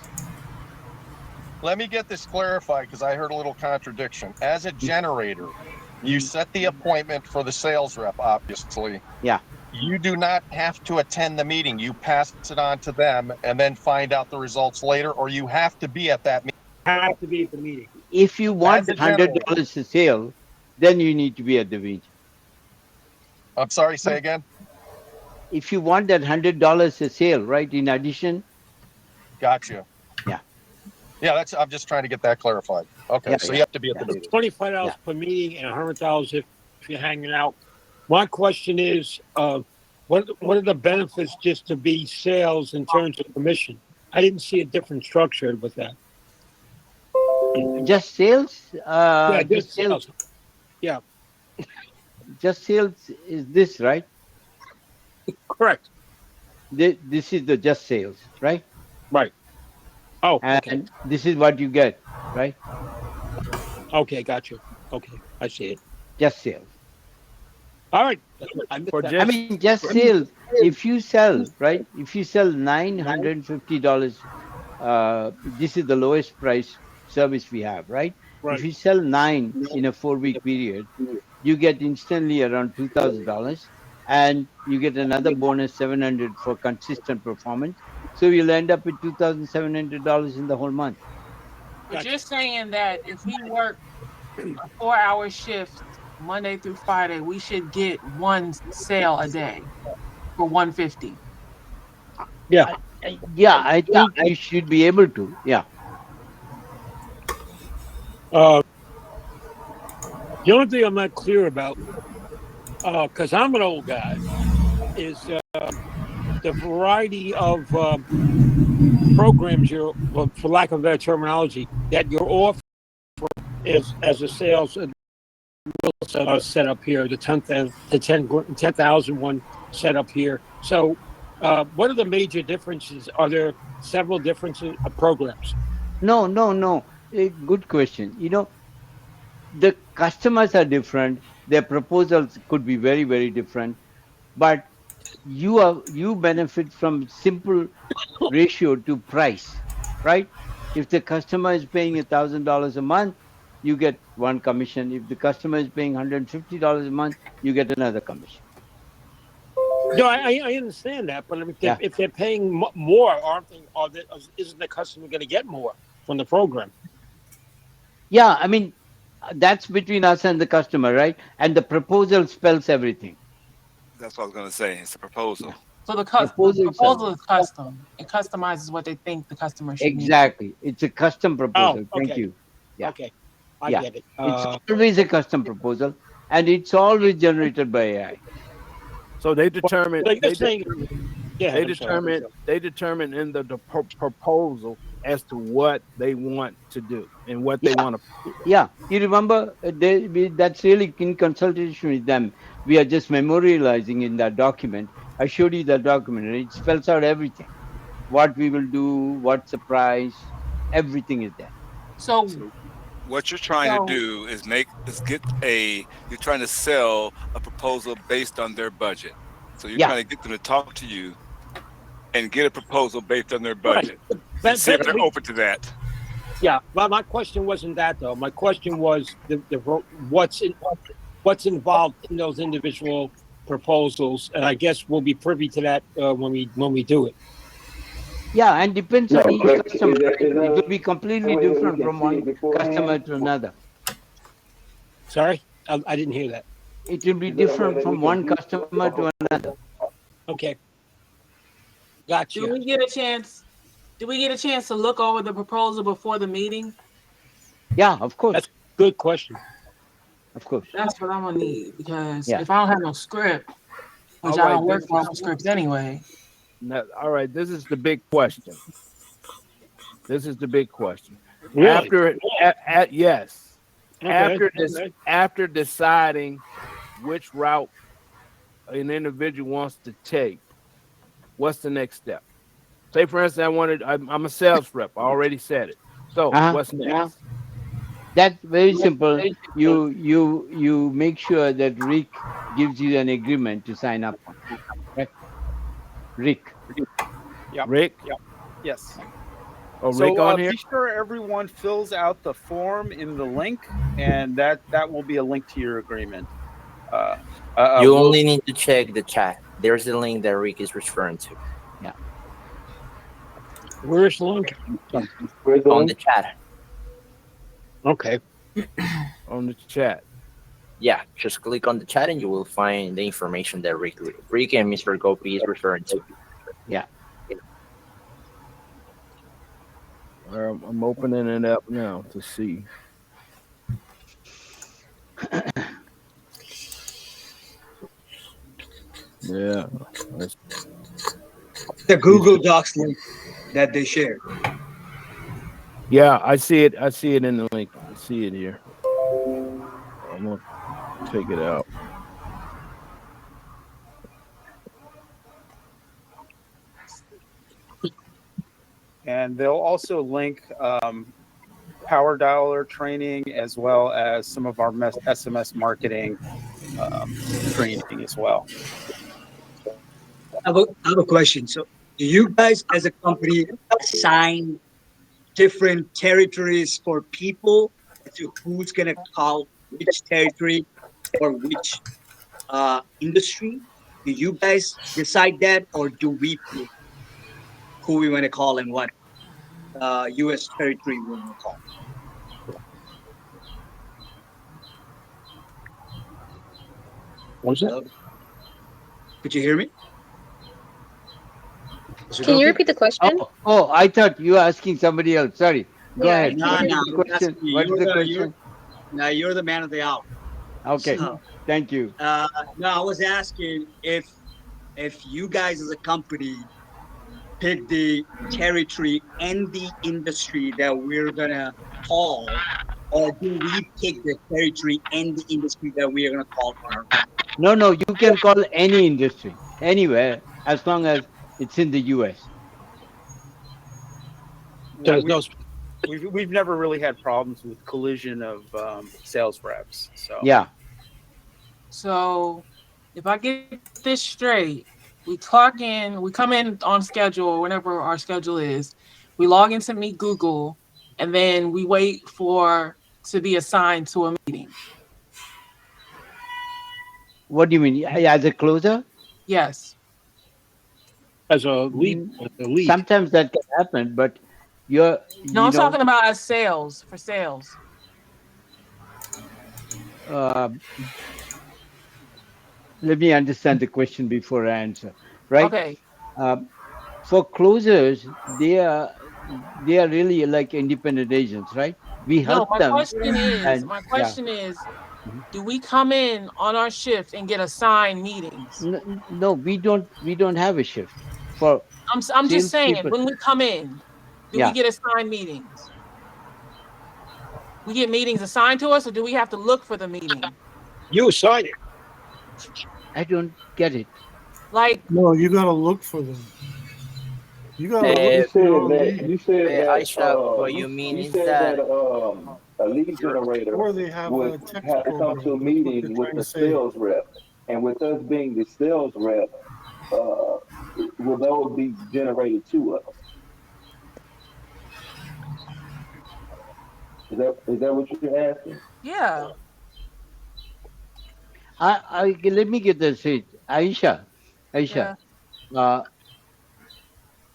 Let me get this clarified because I heard a little contradiction. As a generator, you set the appointment for the sales rep, obviously. Yeah. You do not have to attend the meeting. You pass it on to them and then find out the results later, or you have to be at that meeting. Have to be at the meeting. If you want As a generator. $100 a sale, then you need to be at the meeting. I'm sorry, say again? If you want that $100 a sale, right, in addition. Gotcha. Yeah. Yeah, I'm just trying to get that clarified. Okay, Yeah, so yeah, you have to be at yeah. the meeting. $25 per meeting and $100 if you're hanging out. My question is, what are the benefits just to be sales in terms of commission? I didn't see a different structure with that. Just sales? Yeah, Just sales. Yeah, Just sales is this, right? correct. This is the just sales, right? Right. Oh, And okay. this is what you get, right? Okay, got you. Okay, I see it. Just sales. All right. I missed For that. I mean, just sales. If you sell, right? If you sell $950, this is the lowest price service we have, right? Right. If you sell 9 in a 4-week period, you get instantly around $2,000, and you get another bonus 700 for consistent performance. So you'll end up with $2,700 in the whole month. But you're saying that if we work a 4-hour shift Monday through Friday, we should get one sale a day for 150. Yeah. Yeah, I think you should be able to. Yeah. The only thing I'm not clear about, because I'm an old guy, is the variety of programs you're, well, for lack of better terminology, that you're offering as a sales set up here, the 10,000 one set up here. So, what are the major differences? Are there several differences of programs? No. Good question. The customers are different. Their proposals could be very, very different. But you benefit from simple ratio to price, right? If the customer is paying $1,000 a month, you get one commission. If the customer is paying $150 a month, you get another commission. No, I understand that, but Yeah. if they're paying more, isn't the customer going to get more from the program? Yeah, I mean, that's between us and the customer, right? And the proposal spells everything. That's what I was going to say. It's a proposal. So the Proposal proposal sells. is custom. It customizes what they think the customer should need. Exactly. It's a custom proposal. Oh, Thank okay. you. Yeah. Okay, I Yeah. get it. It's always a custom proposal, and it's always generated by AI. So they determine. Like you're They, saying, yeah, they I'm sorry. determine. They determine in the proposal as to what they want to do and what they want to. Yeah, you remember that's really in consultation with them. We are just memorializing in that document. I showed you that document, and it spells out everything. What we will do, what's the price, everything is there. So What you're trying to do is you're trying to sell a proposal based on their budget. So you're trying to get them to talk to you and get a proposal based on their budget. Right. And see if they're open to that. Yeah, but my question wasn't that though. My question was what's involved in those individual proposals, and I guess we'll be privy to that when we do it. Yeah, and depends on each Greg, customer. is Right? It there will be a completely way that we different can from see one it beforehand? customer to another. Sorry, I didn't hear that. It will be Is there a way different that we from can one view customer to another. Okay. Do Gotcha. we get a chance? Do we get a chance to look over the proposal before the meeting? Yeah, of course. That's a good question. Of course. That's what I'm gonna need because Yeah. if I don't have no script, which All I right, don't work this off is- of scripts anyway. Now, all right, this is the big question. This is the big question. Really? After yes, Okay. after deciding which route an individual wants to take, what's the next step? Say, for instance, I'm a sales rep. I already said it. So what's next? That's very simple. You make sure that Rick gives you an agreement to sign up on. Right? Rick. Yep. Rick? Yep. Yes. Oh, So Rick on here? be sure everyone fills out the form in the link, and that will be a link to your agreement. You only need to check the chat. There's the link that Rick is referring to. Yeah. Where's the link? On the chat. Okay. On the chat. Yeah, just click on the chat and you will find the information that Rick and Mr. Gopi is referring to. Yeah. I'm opening it up now to see. Yeah. The Google Docs link that they shared. Yeah, I see it. I see it in the link. I see it here. I'm gonna take it out. And they'll also link Power Dialer training as well as some of our SMS marketing training as well. I have a question. So, do you guys, as a company, assign different territories for people to who's going to call which territory or which industry? Do you guys decide that, or do we pick who we want to call and what U.S. territory we want to call? What was that? Could you hear me? Can you repeat the question? Oh, I thought you were asking somebody else. Sorry. Go Yeah, ahead. No, What is no, the question? What is the question? Now you're the man of the hour. Okay. So, Thank you. no, I was asking if you guys as a company pick the territory and the industry that we're gonna call, or do we pick the territory and the industry that we are gonna call on our own? No, you can call any industry, anywhere, as long as it's in the U.S. We've never really had problems with collision of sales reps. So Yeah. So if I get this straight, we clock in, we come in on schedule or whenever our schedule is. We log into Meet Google, and then we wait to be assigned to a meeting. What do you mean? As a closer? Yes. As a lead. Sometimes that can happen, but you're. No, I'm talking about as sales for sales. Let me understand the question before I answer. Right? Okay. For closers, they are really like independent agents, right? We help No, them. my question is, do we come in on our shift and get assigned meetings? No, we don't have a shift for. I'm just saying, salespeople. when we come in, do we get assigned meetings? We get meetings assigned to us, or do we have to look for the meeting? You assign it. I don't get it. Like, no, you gotta look for them. You gotta look You for your own said that Aisha, what you mean is that a lead generator or they have would a text have to come to a program. That's what meeting they're with trying the to say. sales rep, and with us being the sales rep, will those be generated to us? Is that what you're asking? Yeah. Let me get this straight. Aisha, Yeah. uh,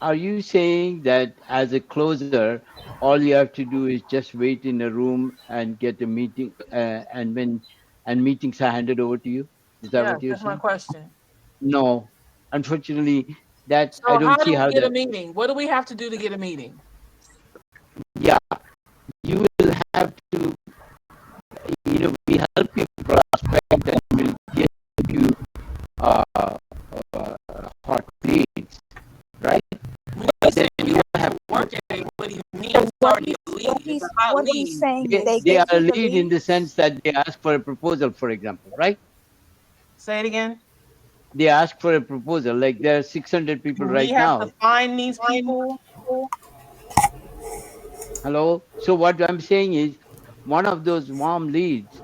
are you saying that as a closer, all you have to do is just wait in a room and get a meeting, and meetings are handed over to you? Is that Yes, what you're that's my saying? question. No, unfortunately, that I So how don't do see we how get a that. meeting? What do we have to do to get a meeting? Yeah, you will have to. We help you prospect and will give you uh, hot leads, right? But then you have Working, what do you mean? It's already a lead. It's a hot lead. they are a lead in the sense that they ask for a proposal, for example, right? Say it again. They ask for a proposal. Like there are 600 people Do we right have to now. find these people? Hello. So what I'm saying is, one of those warm leads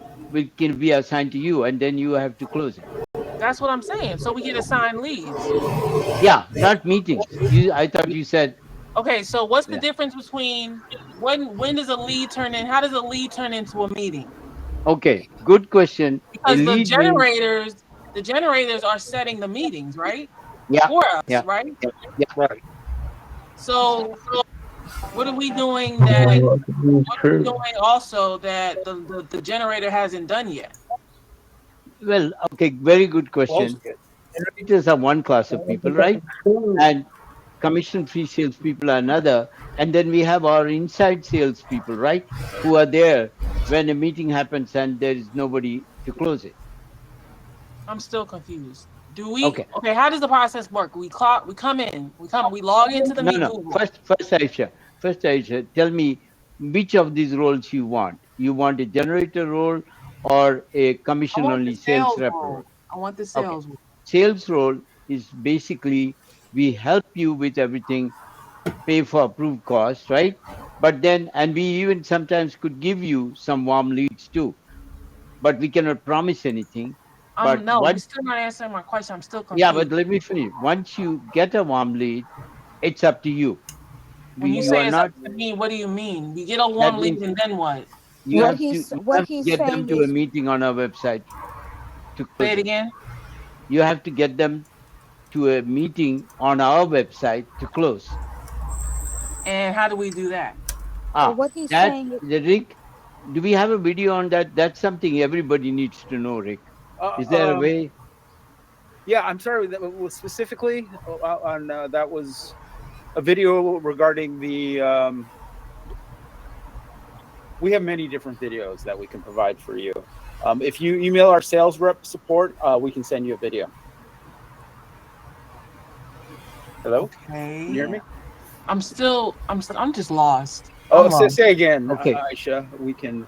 can be assigned to you, and then you have to close it. That's what I'm saying. So we get assigned leads. Yeah, not meetings. I thought you said. Okay, so what's the Yeah. difference between when does a lead turn in? How does a lead turn into a meeting? Okay, good question. A Because lead means. the generators are setting the meetings, right? Yeah, For us, yeah, right? yeah. Right. So what are we doing that what are we doing also that the generator hasn't done yet? Well, okay, very good question. Generators are one class of people, right? And commission-free salespeople are another. And then we have our inside salespeople, right? Who are there when a meeting happens and there is nobody to close it. I'm still confused. Do we Okay. okay, how does the process work? We come in, we log into the No, Meet no. Google. First, Aisha, tell me which of these roles you want. You want a generator role or a I want the commission-only sales sales rep role. role? I want the Okay. sales role. Sales role is basically we help you with everything, pay for approved costs, right? But then, and we even sometimes could give you some warm leads too, but we cannot promise anything. But No, you're once, still not answering my question. I'm still yeah, but confused. let me finish. Once you get a warm lead, it's up to you. When you You say are it's up not. to me, what do you mean? We get a That warm lead means and then what? you have to get them to a meeting on our website to Say close it it. again. You have to get them to a meeting on our website to close. And how do we do that? Rick, do we have a video on that? That's something everybody needs to know, Rick. Uh, Is there a um, way? yeah, I'm sorry. That was specifically on that was a video regarding the. We have many different videos that we can provide for you. If you email our sales rep support, we can send you a video. Hello? Okay. Can you hear me? I'm just lost. Oh, I'm lost. say again, Okay. Aisha. We can.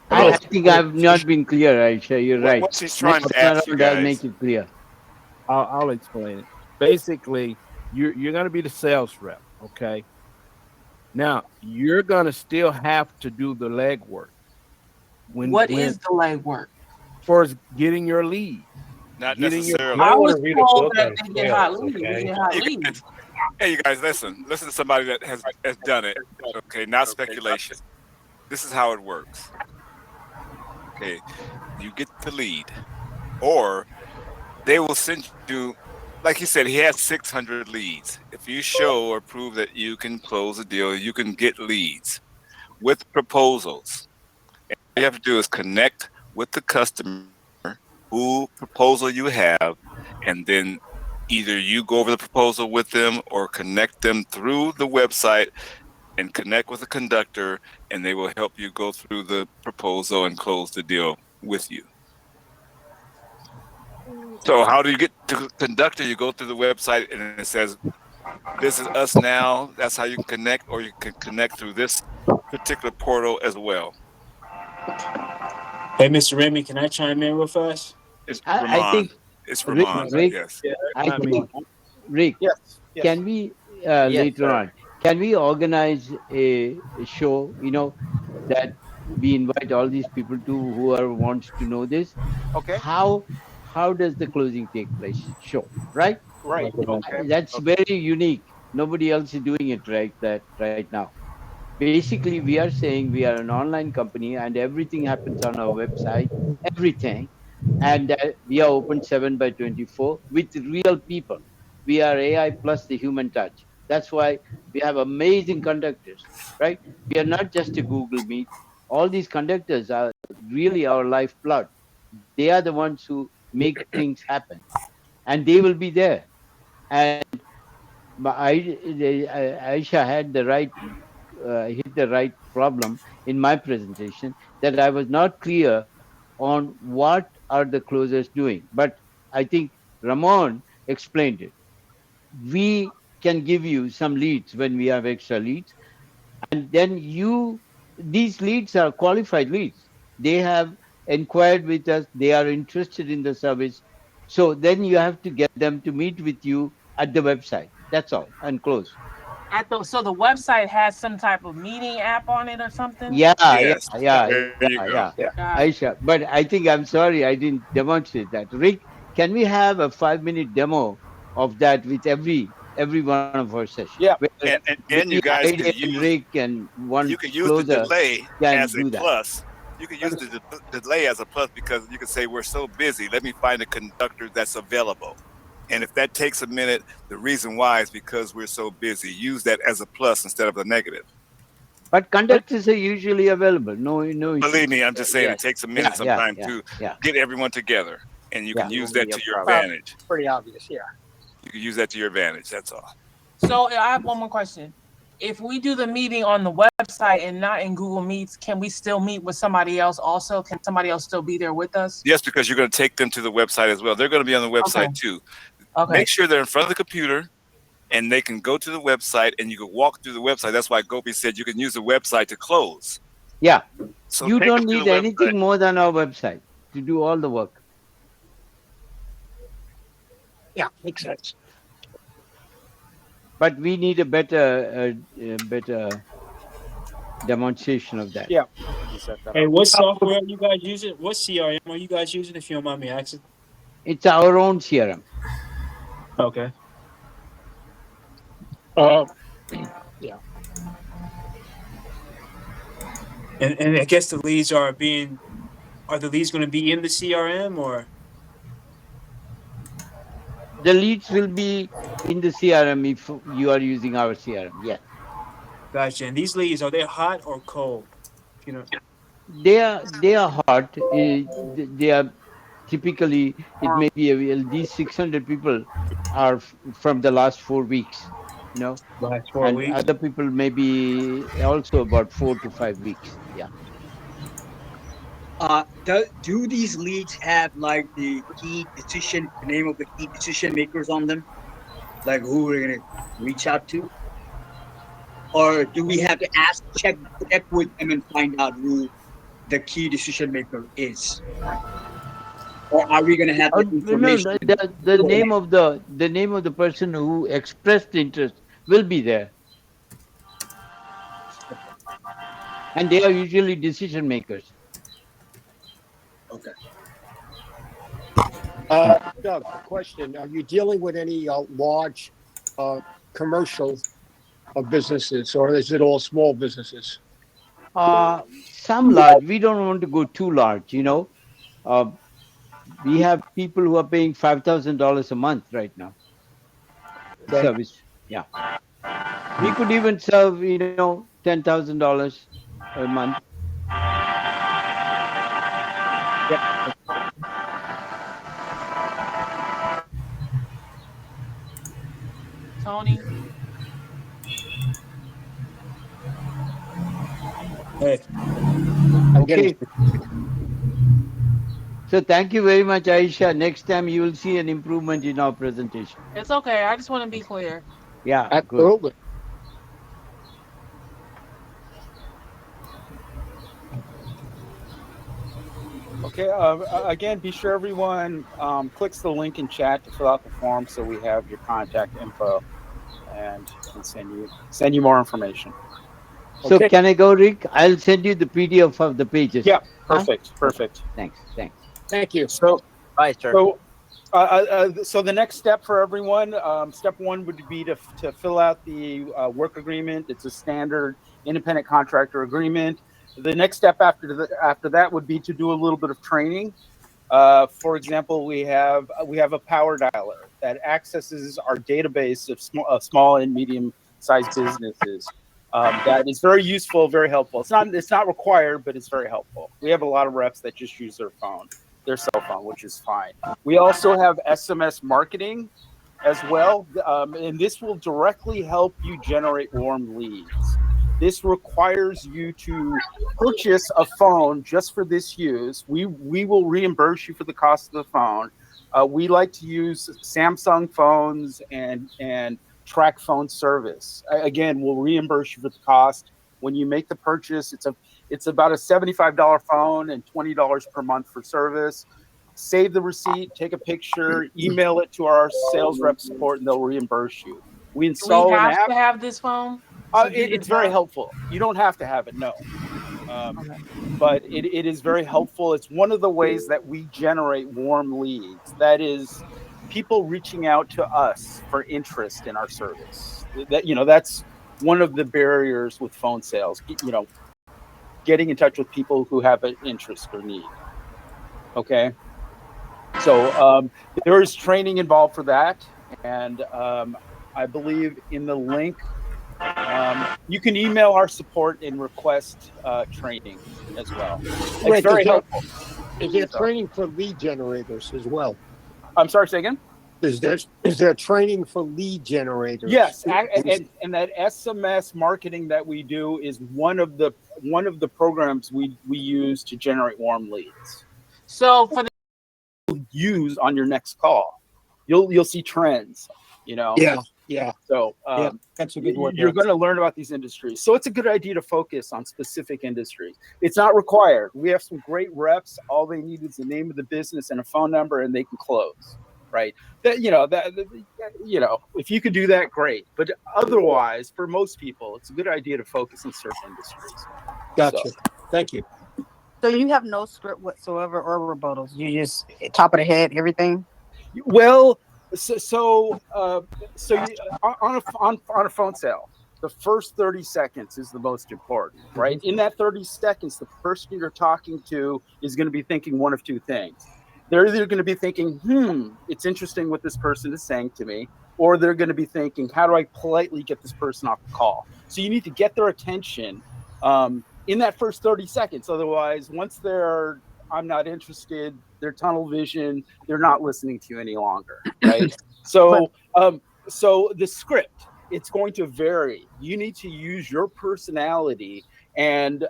I think I've not been clear, Aisha. You're right. What's he trying Next to time ask you around, I'll guys? make it clear. I'll explain it. Basically, you're going to be the sales rep, okay? Now you're going to still have to do the legwork. What is the legwork? For getting your lead, Not getting your necessarily. I was told that they get hot leads. We get hot You leads. guys, hey, you guys, listen to somebody that has done it. Okay, not speculation. This is how it works. Okay, you get the lead, or they will send you. Like he said, he has 600 leads. If you show or prove that you can close a deal, you can get leads with proposals. And all you have to do is connect with the customer, who proposal you have, and then either you go over the proposal with them or connect them through the website and connect with a conductor, and they will help you go through the proposal and close the deal with you. So how do you get to the conductor? You go through the website and it says, "This is us now." That's how you can connect, or you can connect through this particular portal as well. Hey, Mr. Remy, can I chime in real fast? It's I Ramon. think It's Rick, Ramon. Rick, Yes. I think Rick, Yes. can we Yes, later sir. on? Can we organize a show? That we invite all these people to whoever wants to know this. Okay. How how does the closing take place show, right? Right. Okay. That's very unique. Nobody else is doing it right now. Basically, we are saying we are an online company and everything happens on our website, everything. And we are open 7 by 24 with real people. We are AI plus the human touch. That's why we have amazing conductors, right? We are not just a Google Meet. All these conductors are really our lifeblood. They are the ones who make things happen, and they will be there. And Aisha had the right hit the right problem in my presentation, that I was not clear on what are the closers doing. But I think Ramon explained it. We can give you some leads when we have extra leads, and then these leads are qualified leads. They have inquired with us. They are interested in the service. So then you have to get them to meet with you at the website. That's all, and close. So the website has some type of meeting app on it or something? Yeah, Yes, there you go. yeah. Got it. Aisha, but I think I'm sorry I didn't demonstrate that. Rick, can we have a 5-minute demo of that with every one of our sessions? Yeah. Where And me, you guys Aida, can and use Rick, and one the closer delay can as a do that. plus. You can use the delay as a plus because you can say we're so busy. Let me find a conductor that's available. And if that takes a minute, the reason why is because we're so busy. Use that as a plus instead of a negative. But conductors are usually available. No Believe issues. me, I'm just saying it takes a minute sometime to Yeah. get everyone together, and you can Yeah. use that to your Well, advantage. pretty obvious, yeah. You can use that to your advantage. That's all. So I have one more question. If we do the meeting on the website and not in Google Meets, can we still meet with somebody else also? Can somebody else still be there with us? Yes, because you're going to take them to the website as well. They're going to be on the website Okay. too. Okay. Make sure they're in front of the computer and they can go to the website and you can walk through the website. That's why Gopi said you can use the website to close. Yeah. So You take don't them to need the website. anything more than our website to do all the work. Yeah, makes sense. But we need a better demonstration of that. Yeah. Hey, what software are you guys using? What CRM are you guys using, if you don't mind me asking? It's our own CRM. Okay. Yeah. And I guess the leads are the leads going to be in the CRM or? The leads will be in the CRM if you are using our CRM. Yes. Gotcha. And these leads, are they hot or cold? You know. They are hot. They are typically, it may be these 600 people are from the last 4 weeks, Last 4 and weeks. other people may be also about 4 to 5 weeks. Yeah. Do these leads have like the name of the key decision makers on them? Like who we're gonna reach out to? Or do we have to check with them and find out who the key decision maker is? Or are we gonna have that No, information? the name of the person who expressed interest will be there, and they are usually decision makers. Okay. Doug, a question. Are you dealing with any large commercial businesses, or is it all small businesses? Some large. We don't want to go too large. We have people who are paying $5,000 a month right now. Okay. Service. Yeah. We could even serve, $10,000 a month. Yep. Tony? Hey. Okay. So thank you very much, Aisha. Next time you will see an improvement in our presentation. It's okay. I just want to be clear. Yeah, absolutely. Okay. Again, be sure everyone clicks the link in chat to fill out the form so we have your contact info and can send you more information. So Okay. can I go, Rick? I'll send you the PDF of the pages. Yeah. Huh? Perfect. Perfect. Thanks. Thank you. So, Bye, sir. So So the next step for everyone, step one would be to fill out the work agreement. It's a standard independent contractor agreement. The next step after that would be to do a little bit of training. For example, we have a power dialer that accesses our database of small and medium sized businesses. That is very useful, very helpful. It's not required, but it's very helpful. We have a lot of reps that just use their cell phone, which is fine. We also have SMS marketing as well, and this will directly help you generate warm leads. This requires you to purchase a phone just for this use. We will reimburse you for the cost of the phone. We like to use Samsung phones and track phone service. Again, we'll reimburse you for the cost. When you make the purchase, it's about a $75 phone and $20 per month for service. Save the receipt, take a picture, email it to our sales rep support, and they'll reimburse you. We Do we install an have app. to have this phone? to do It's this very job? helpful. You don't have to have it, no. But it is very helpful. It's one of the ways that we generate warm leads. That is people reaching out to us for interest in our service. That's one of the barriers with phone sales, getting in touch with people who have an interest or need. Okay. So there is training involved for that. And I believe in the link, you can email our support and request training as well. It's Rick, very helpful. Is there So- training for lead generators as well? I'm sorry, say again? Is there training for lead generators? Yes, and that SMS marketing that we do is one of the programs we use to generate warm leads. So for the use on your next call, you'll see trends. Yeah. So that's a good one. You're going to learn about these industries. So it's a good idea to focus on specific industries. It's not required. We have some great reps. All they need is the name of the business and a phone number, and they can close. Right. If you could do that, great. But otherwise, for most people, it's a good idea to focus in certain industries. Gotcha. Thank you. So you have no script whatsoever or rebuttals. You just top of the head, everything. Well, so on a phone sale, the first 30 seconds is the most important, right? In that 30 seconds, the person you're talking to is going to be thinking one of two things. They're either going to be thinking, it's interesting what this person is saying to me, or they're going to be thinking, how do I politely get this person off the call? So you need to get their attention in that first 30 seconds. Otherwise, once I'm not interested, they're tunnel vision, they're not listening to you any longer, right? So the script, it's going to vary. You need to use your personality and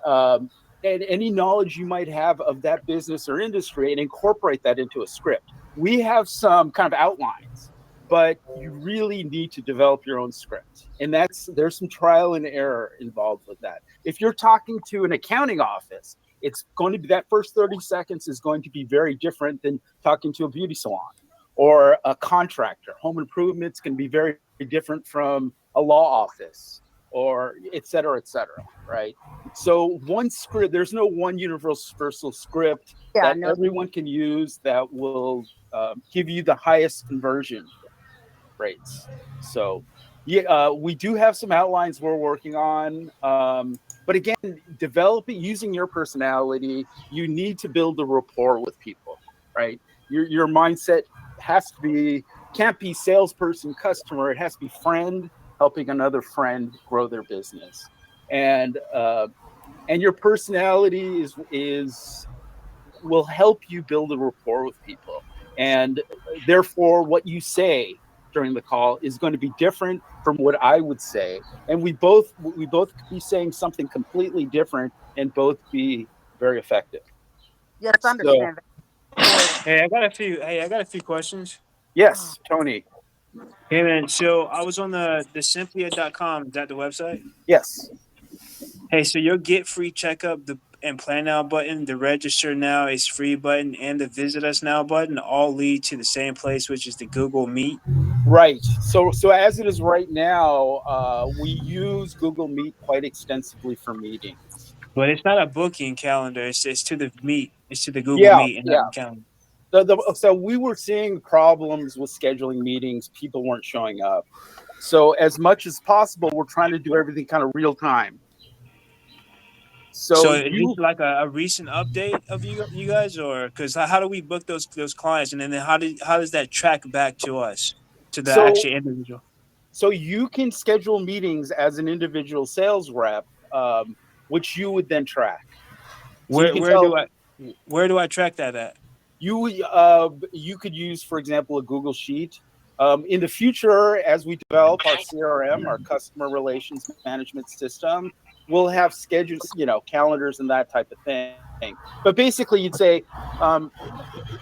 any knowledge you might have of that business or industry and incorporate that into a script. We have some kind of outlines, but you really need to develop your own script. And there's some trial and error involved with that. If you're talking to an accounting office, it's going to be that first 30 seconds is going to be very different than talking to a beauty salon or a contractor. Home improvements can be very different from a law office or et cetera, right? So one script, there's no one universal script that everyone can use that will give you the highest conversion rates. So we do have some outlines we're working on. But again, using your personality, you need to build a rapport with people, right? Your mindset can't be salesperson, customer. It has to be friend, helping another friend grow their business. And your personality will help you build a rapport with people. And therefore, what you say during the call is going to be different from what I would say. And we both could be saying something completely different and both be very effective. Yes, I understand that. Hey, I got a few questions. Yes, Tony. Hey man, so I was on the Simplia.com. Is that the website? Yes. Hey, so your get free checkup and plan now button, the register now is free button, and the visit us now button all lead to the same place, which is the Google Meet. Right. So as it is right now, we use Google Meet quite extensively for meetings. But it's not a booking calendar. It's to the Meet. It's to the Google Meet and not the calendar. So we were seeing problems with scheduling meetings. People weren't showing up. So as much as possible, we're trying to do everything kind of real time. So So is this you, like a recent update of you guys, or because how do we book those clients, and then how does that track back to us, to the so actual individual? so you can schedule meetings as an individual sales rep, which you would then track. So you Where can where tell do I where do I track that at? you could use, for example, a Google Sheet. In the future, as we develop our CRM, our customer relations management system, we'll have schedules, calendars and that type of thing. But basically, um,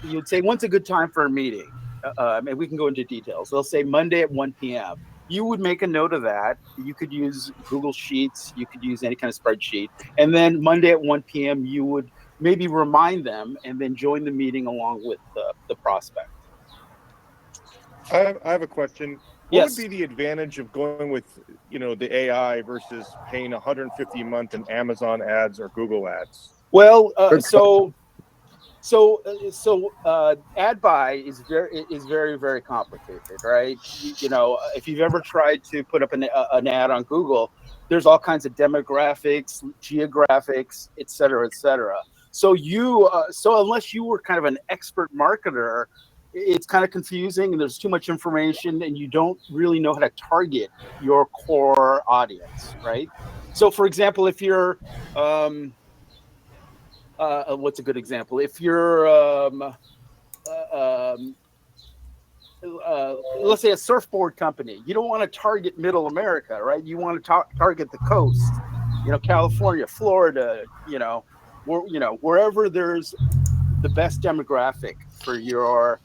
you'd say when's a good time for a meeting, and we can go into details. They'll say Monday at 1 p.m. You would make a note of that. You could use Google Sheets. You could use any kind of spreadsheet. And then Monday at 1 p.m., you would maybe remind them and then join the meeting along with the prospect. I have a question. What would Yes. be the advantage of going with, the AI versus paying 150 a month in Amazon ads or Google ads? Well, ad buy is very, very complicated, right? If you've ever tried to put up an ad on Google, there's all kinds of demographics, geographics, et cetera, et cetera. So unless you were kind of an expert marketer, it's kind of confusing and there's too much information and you don't really know how to target your core audience, right? So for example, if you're what's a good example? If you're let's say a surfboard company, you don't want to target middle America, right? You want to target the coast, California, Florida, wherever there's the best demographic for your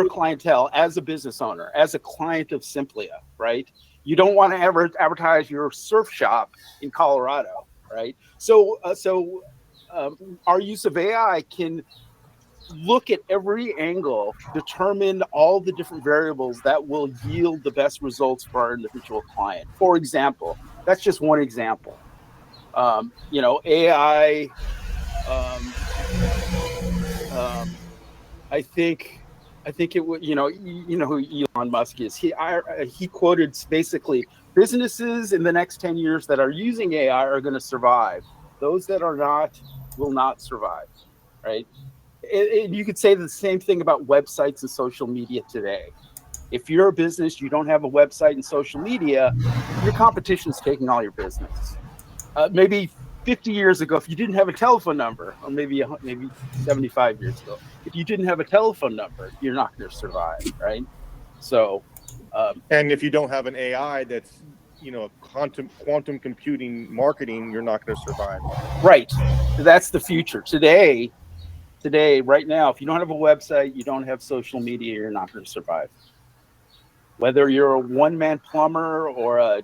clientele as a business owner, as a client of Simplia, right? You don't want to ever advertise your surf shop in Colorado, right? So our use of AI can look at every angle, determine all the different variables that will yield the best results for our individual client. For example, that's just one example. AI. I think it would. You know who Elon Musk is. He quoted basically businesses in the next 10 years that are using AI are going to survive. Those that are not will not survive. Right. You could say the same thing about websites and social media today. If you're a business, you don't have a website and social media, your competition is taking all your business. Maybe 50 years ago, if you didn't have a telephone number, or maybe 75 years ago, if you didn't have a telephone number, you're not going to survive, right? So, and if you don't have an AI that's quantum computing marketing, you're not going to survive. Right. That's the future. Today, right now, if you don't have a website, you don't have social media, you're not going to survive. Whether you're a one-man plumber or a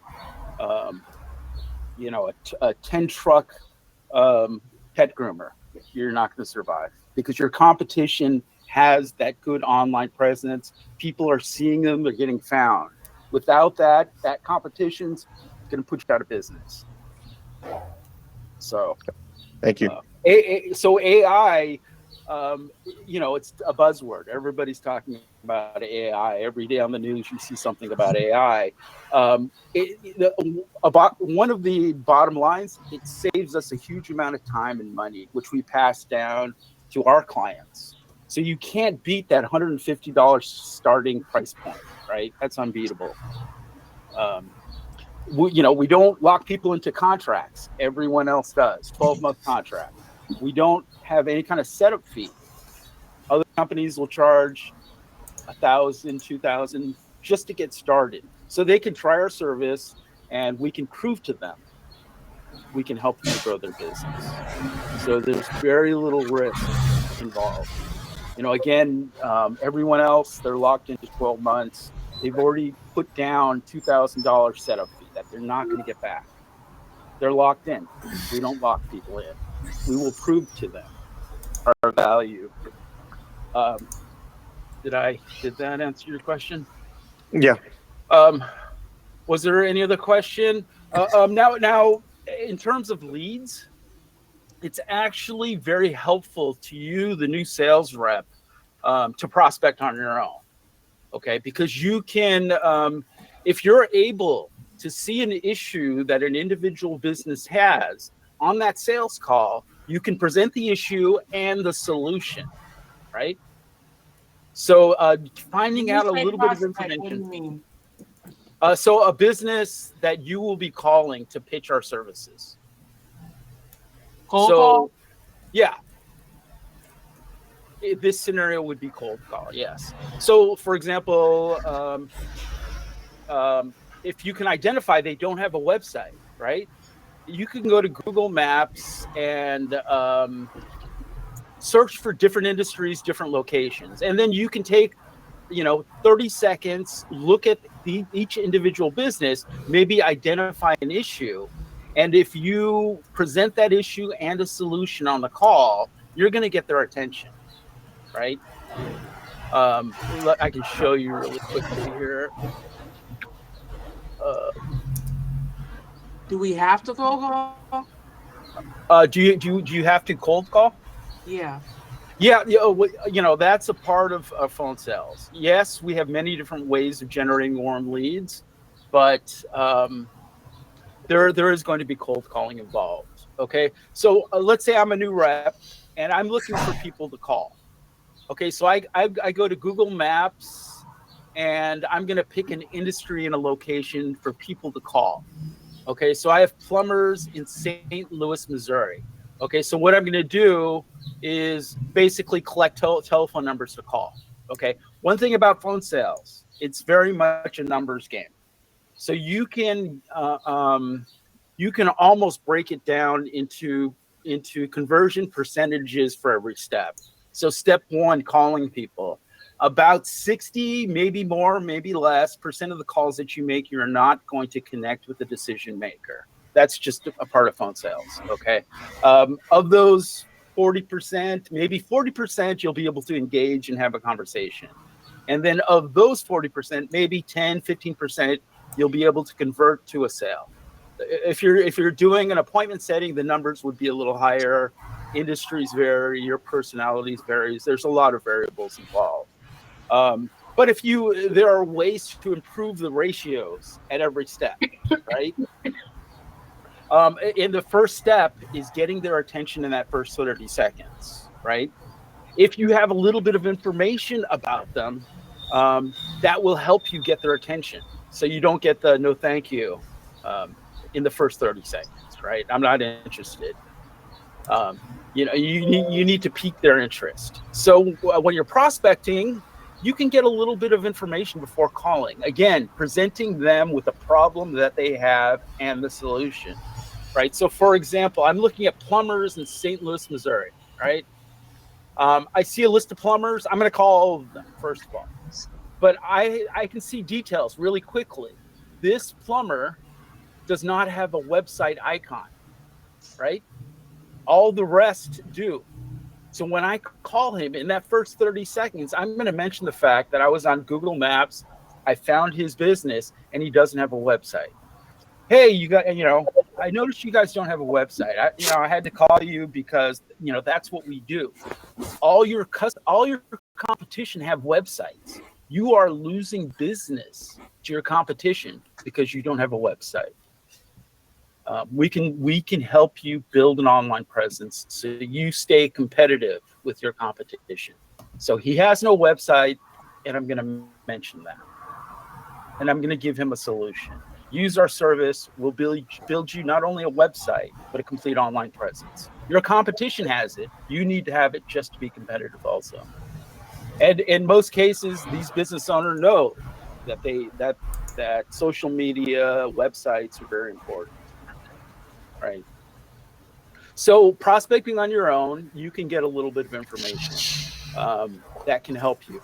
10-truck pet groomer, you're not going to survive because your competition has that good online presence. People are seeing them, they're getting found. Without that competition's going to put you out of business. So thank you. So AI, it's a buzzword. Everybody's talking about AI. Every day on the news, you see something about AI. About one of the bottom lines, it saves us a huge amount of time and money, which we pass down to our clients. So you can't beat that $150 starting price point, right? That's unbeatable. We don't lock people into contracts. Everyone else does. 12-month contract. We don't have any kind of setup fee. Other companies will charge $1,000, $2,000 just to get started. So they can try our service and we can prove to them we can help them grow their business. So there's very little risk involved. Again, everyone else, they're locked into 12 months. They've already put down $2,000 setup fee that they're not going to get back. They're locked in. We don't lock people in. We will prove to them our value. Did that answer your question? Yeah. Was there any other question? Now, in terms of leads, it's actually very helpful to you, the new sales rep, to prospect on your own. Okay, because you can, if you're able to see an issue that an individual business has on that sales call, you can present the issue and the solution, right? So finding When you out a say little bit of prospect, what do information. you mean? So a business that you will be calling to pitch our services. Cold call? Yeah. This scenario would be cold call, yes. So for example, if you can identify they don't have a website, right? You can go to Google Maps and search for different industries, different locations. And then you can take, 30 seconds, look at each individual business, maybe identify an issue. And if you present that issue and a solution on the call, you're going to get their attention, right? I can show you really quickly here. Do we have to cold call? Do you have to cold call? Yeah. Yeah, that's a part of phone sales. Yes, we have many different ways of generating warm leads, but there is going to be cold calling involved. Okay, so let's say I'm a new rep and I'm looking for people to call. Okay, so I go to Google Maps and I'm going to pick an industry and a location for people to call. Okay, so I have plumbers in St. Louis, Missouri. Okay, so what I'm going to do is basically collect telephone numbers to call. Okay, one thing about phone sales, it's very much a numbers game. So you can almost break it down into conversion percentages for every step. So step one, calling people. About 60, maybe more, maybe less % of the calls that you make, you're not going to connect with the decision maker. That's just a part of phone sales. Okay. Of those 40%, maybe 40%, you'll be able to engage and have a conversation. And then of those 40%, maybe 10, 15%, you'll be able to convert to a sale. If you're doing an appointment setting, the numbers would be a little higher. Industries vary, your personalities varies. There's a lot of variables involved. But there are ways to improve the ratios at every step, right? And the first step is getting their attention in that first 30 seconds, right? If you have a little bit of information about them, that will help you get their attention. So you don't get the no thank you in the first 30 seconds, right? I'm not interested. You need to pique their interest. So when you're prospecting, you can get a little bit of information before calling. Again, presenting them with a problem that they have and the solution, right? So for example, I'm looking at plumbers in St. Louis, Missouri, right? I see a list of plumbers. I'm going to call all of them, first of all. But I can see details really quickly. This plumber does not have a website icon, right? All the rest do. So when I call him in that first 30 seconds, I'm going to mention the fact that I was on Google Maps, I found his business, and he doesn't have a website. Hey, I noticed you guys don't have a website. I had to call you because, that's what we do. All your competition have websites. You are losing business to your competition because you don't have a website. We can help you build an online presence so you stay competitive with your competition. So he has no website, and I'm going to mention that. And I'm going to give him a solution. Use our service. We'll build you not only a website, but a complete online presence. Your competition has it. You need to have it just to be competitive also. And in most cases, these business owners know that social media websites are very important. Right. So prospecting on your own, you can get a little bit of information that can help you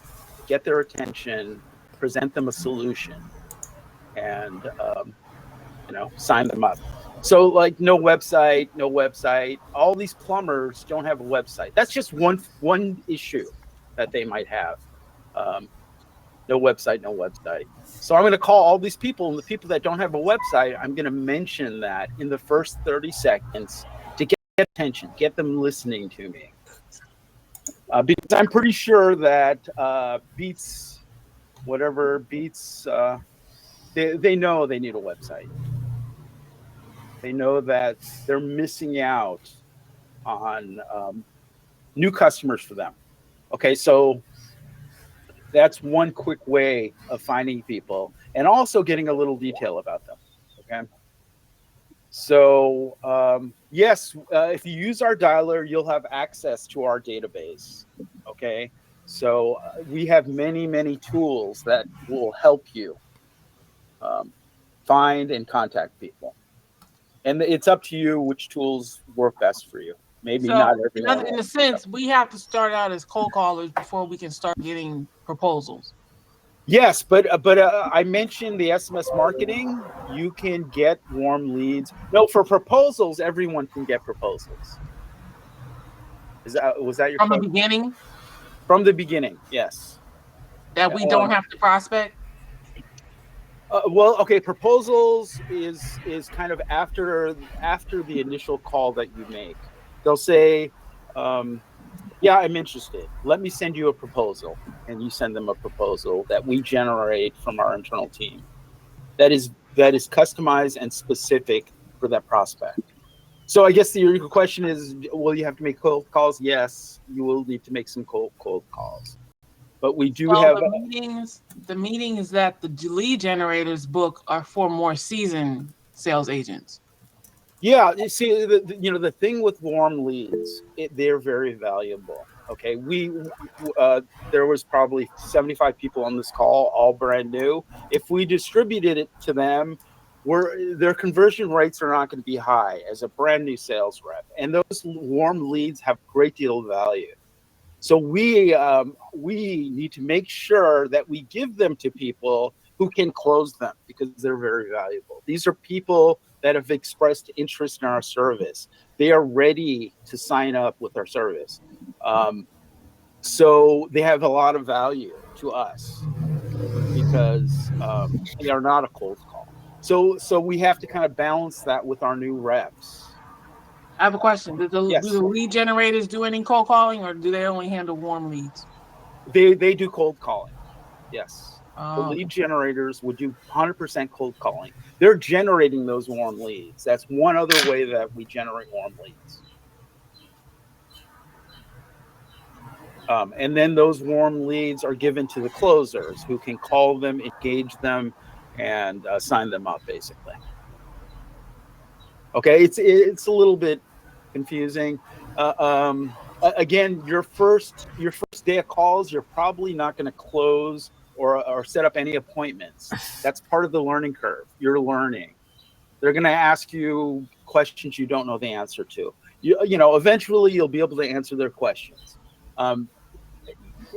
get their attention, present them a solution, and sign them up. So like no website. All these plumbers don't have a website. That's just one issue that they might have. No website. So I'm going to call all these people, and the people that don't have a website, I'm going to mention that in the first 30 seconds attention, get them listening to me. Because I'm pretty sure that Beats, they know they need a website. They know that they're missing out on new customers for them. Okay, so that's one quick way of finding people and also getting a little detail about them. Okay. So yes, if you use our dialer, you'll have access to our database. Okay. So we have many tools that will help you find and contact people. And it's up to you which tools work best for you. Maybe So, not everyone. in a sense, we have to start out as cold callers before we can start getting proposals. Yes, but I mentioned the SMS marketing. You can get warm leads. No, for proposals, everyone can get proposals. Was that your From question? the beginning? From the beginning, yes. That we don't have to prospect? Well, okay, proposals is kind of after the initial call that you make. They'll say, yeah, I'm interested. Let me send you a proposal. And you send them a proposal that we generate from our internal team. That is customized and specific for that prospect. So I guess your question is, will you have to make cold calls? Yes, you will need to make some cold calls. But we do have the meetings that the lead generators book are for more seasoned sales agents. Yeah, you see, the thing with warm leads, they're very valuable. Okay, there was probably 75 people on this call, all brand new. If we distributed it to them, their conversion rates are not going to be high as a brand new sales rep, and those warm leads have a great deal of value. So we need to make sure that we give them to people who can close them because they're very valuable. These are people that have expressed interest in our service. They are ready to sign up with our service. So they have a lot of value to us because they are not a cold call. So we have to kind of balance that with our new reps. I have a question. Do the lead generators do any cold calling, or do they only handle warm leads? They do cold calling. Yes. The Oh. lead generators would do 100% cold calling. They're generating those warm leads. That's one other way that we generate warm leads. And then those warm leads are given to the closers who can call them, engage them, and sign them up, basically. Okay, it's a little bit confusing. Again, your first day of calls, you're probably not going to close or set up any appointments. That's part of the learning curve. You're learning. They're going to ask you questions you don't know the answer to. Eventually you'll be able to answer their questions.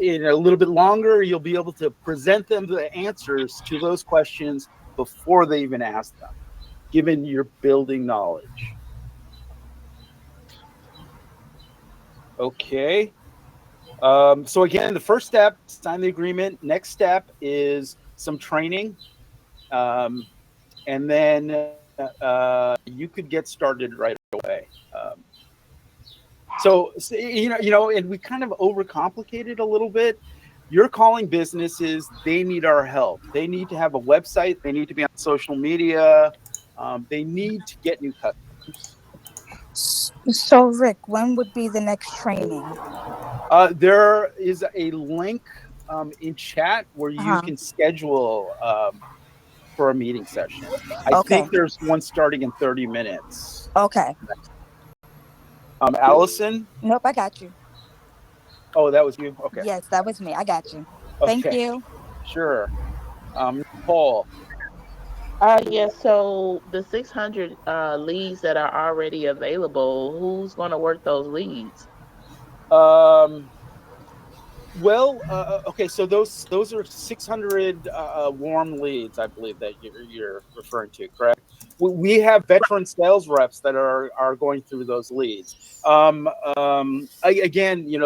In a little bit longer, you'll be able to present them the answers to those questions before they even ask them, given your building knowledge. Okay. So again, the first step, sign the agreement. Next step is some training. And then you could get started right away. So and we kind of overcomplicate it a little bit. You're calling businesses, they need our help. They need to have a website. They need to be on social media. They need to get new customers. So, Rick, when would be the next training? There is a link in chat where you can schedule for a meeting session. I think there's one starting in 30 minutes. Okay. Allison? Nope, I got you. Oh, that was you? Okay. Yes, that was me. I got you. Okay. Thank you. Sure. Paul? Yes, so the 600 leads that are already available, who's going to work those leads? Well, okay, so those are 600 warm leads, I believe that you're referring to, correct? We have veteran sales reps that are going through those leads. Again,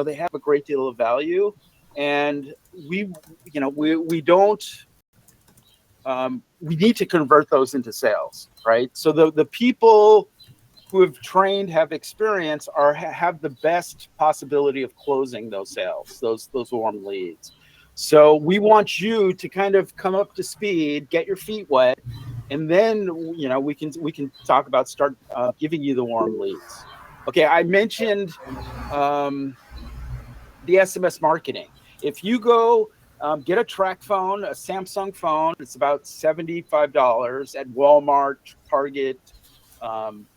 they have a great deal of value, and we don't. We need to convert those into sales, right? So the people who have trained, have experience, have the best possibility of closing those sales, those warm leads. So we want you to kind of come up to speed, get your feet wet, and then we can talk about start giving you the warm leads. Okay, I mentioned the SMS marketing. If you go get a track phone, a Samsung phone, it's about $75 at Walmart, Target,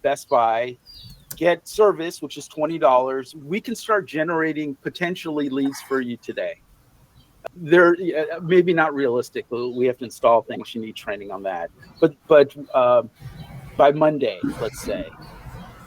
Best Buy. Get service, which is $20. We can start generating potentially leads for you today. They're maybe not realistic. We have to install things. You need training on that. But by Monday, let's say,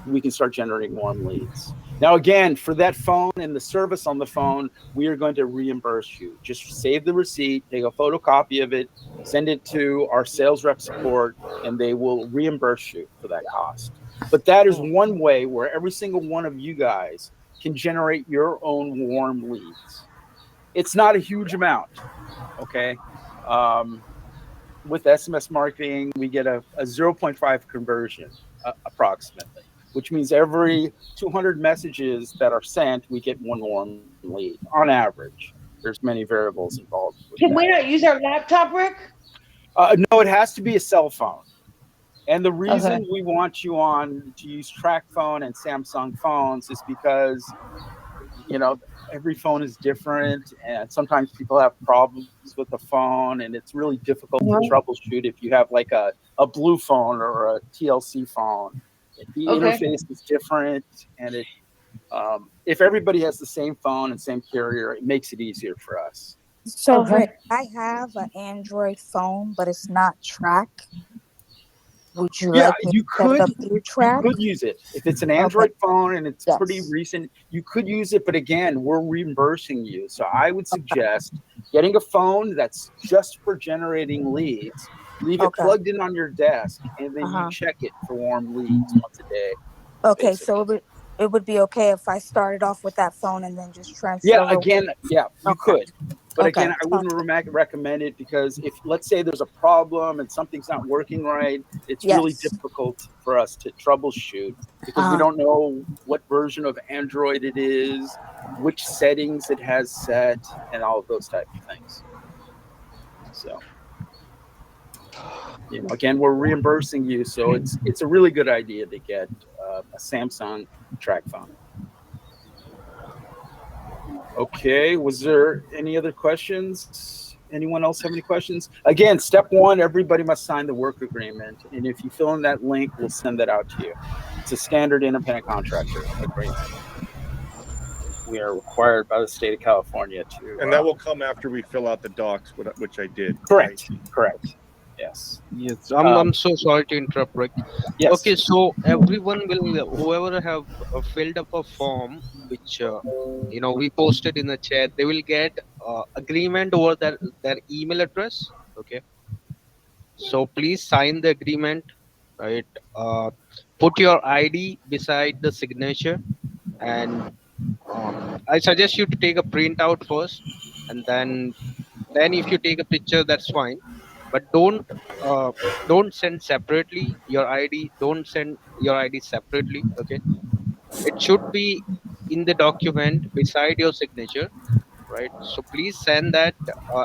we can start generating warm leads. Now, again, for that phone and the service on the phone, we are going to reimburse you. Just save the receipt, take a photocopy of it, send it to our sales rep support, and they will reimburse you for that cost. But that is one way where every single one of you guys can generate your own warm leads. It's not a huge amount, okay? With SMS marketing, we get a 0.5 conversion approximately, which means every 200 messages that are sent, we get one warm lead on average. There's many variables involved. Can we not use our laptop, Rick? No, it has to be a cell phone. And the reason we want you to use track phone and Samsung phones is because, every phone is different, and sometimes people have problems with the phone, and it's really difficult to troubleshoot if you have like a blue phone or a TLC phone. The interface is different, and if everybody has the same phone and same carrier, it makes it easier for us. So Rick, I have an Android phone, but it's not track. Would you like me you to set it up through track? You could use it. If it's an Android phone and it's pretty recent, you could use it. But again, we're reimbursing you. So I would suggest getting a phone that's just for generating leads. Leave it plugged in on your desk, and then you check it for warm leads once a day. Okay, so it would be okay if I started off with that phone and then just transfer. You could. But again, I wouldn't recommend it, because if, let's say, there's a problem and something's not working right, it's really difficult for us to troubleshoot, because we don't know what version of Android it is, which settings it has set, and all of those type of things. So, again, we're reimbursing you, so it's a really good idea to get a Samsung track phone. Okay, was there any other questions? Anyone else have any questions? Again, step one, everybody must sign the work agreement. And if you fill in that link, we'll send that out to you. It's a standard independent contractor agreement. We are required by the state of California to. And that will come after we fill out the docs, which I did. Correct. Correct. Yes. Yes. I'm so sorry to interrupt, Rick. Yes. Okay, so everyone will, whoever have filled up a form, which we posted in the chat, they will get agreement over their email address. Okay. So please sign the agreement, right? Put your ID beside the signature, and I suggest you to take a printout first, and then if you take a picture, that's fine. But don't send separately your ID. Don't send your ID separately. Okay, it should be in the document beside your signature, right? So please send that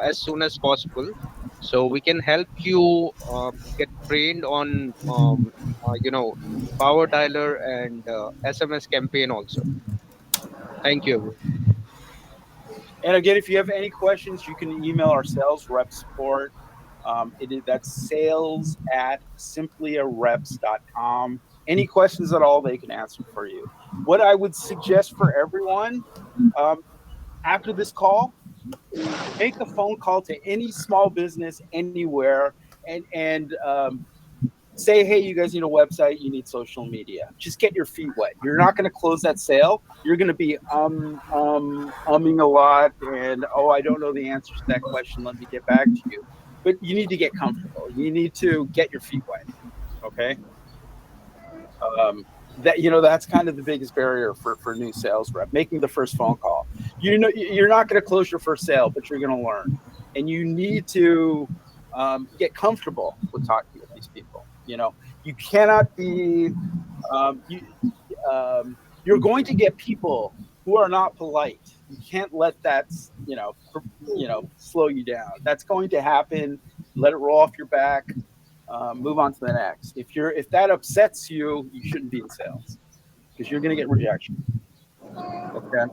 as soon as possible, so we can help you get trained on power dialer and SMS campaign also. Thank you, everyone. And again, if you have any questions, you can email our sales rep support. That's sales@simpliareps.com. Any questions at all, they can answer for you. What I would suggest for everyone, after this call, make a phone call to any small business anywhere, and say, hey, you guys need a website, you need social media. Just get your feet wet. You're not going to close that sale. You're going to be umming a lot, and I don't know the answer to that question. Let me get back to you. But you need to get comfortable. You need to get your feet wet. Okay. That's kind of the biggest barrier for new sales rep, making the first phone call. You're not going to close your first sale, but you're going to learn, and you need to get comfortable with talking with these people. You cannot be You're going to get people who are not polite. You can't let that, slow you down. That's going to happen. Let it roll off your back. Move on to the next. If that upsets you, you shouldn't be in sales because you're going to get rejection. Okay.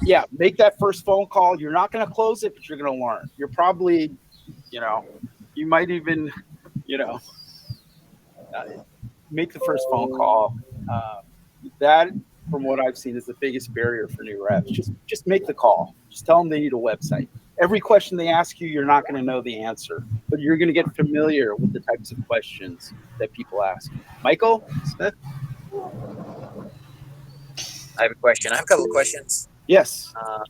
Yeah, make that first phone call. You're not going to close it, but you're going to learn. You're probably, you might even, make the first phone call. That, from what I've seen, is the biggest barrier for new reps. Just make the call. Just tell them they need a website. Every question they ask you, you're not going to know the answer, but you're going to get familiar with the types of questions that people ask. Michael Smith? I have a question. I have a couple of questions. Yes. For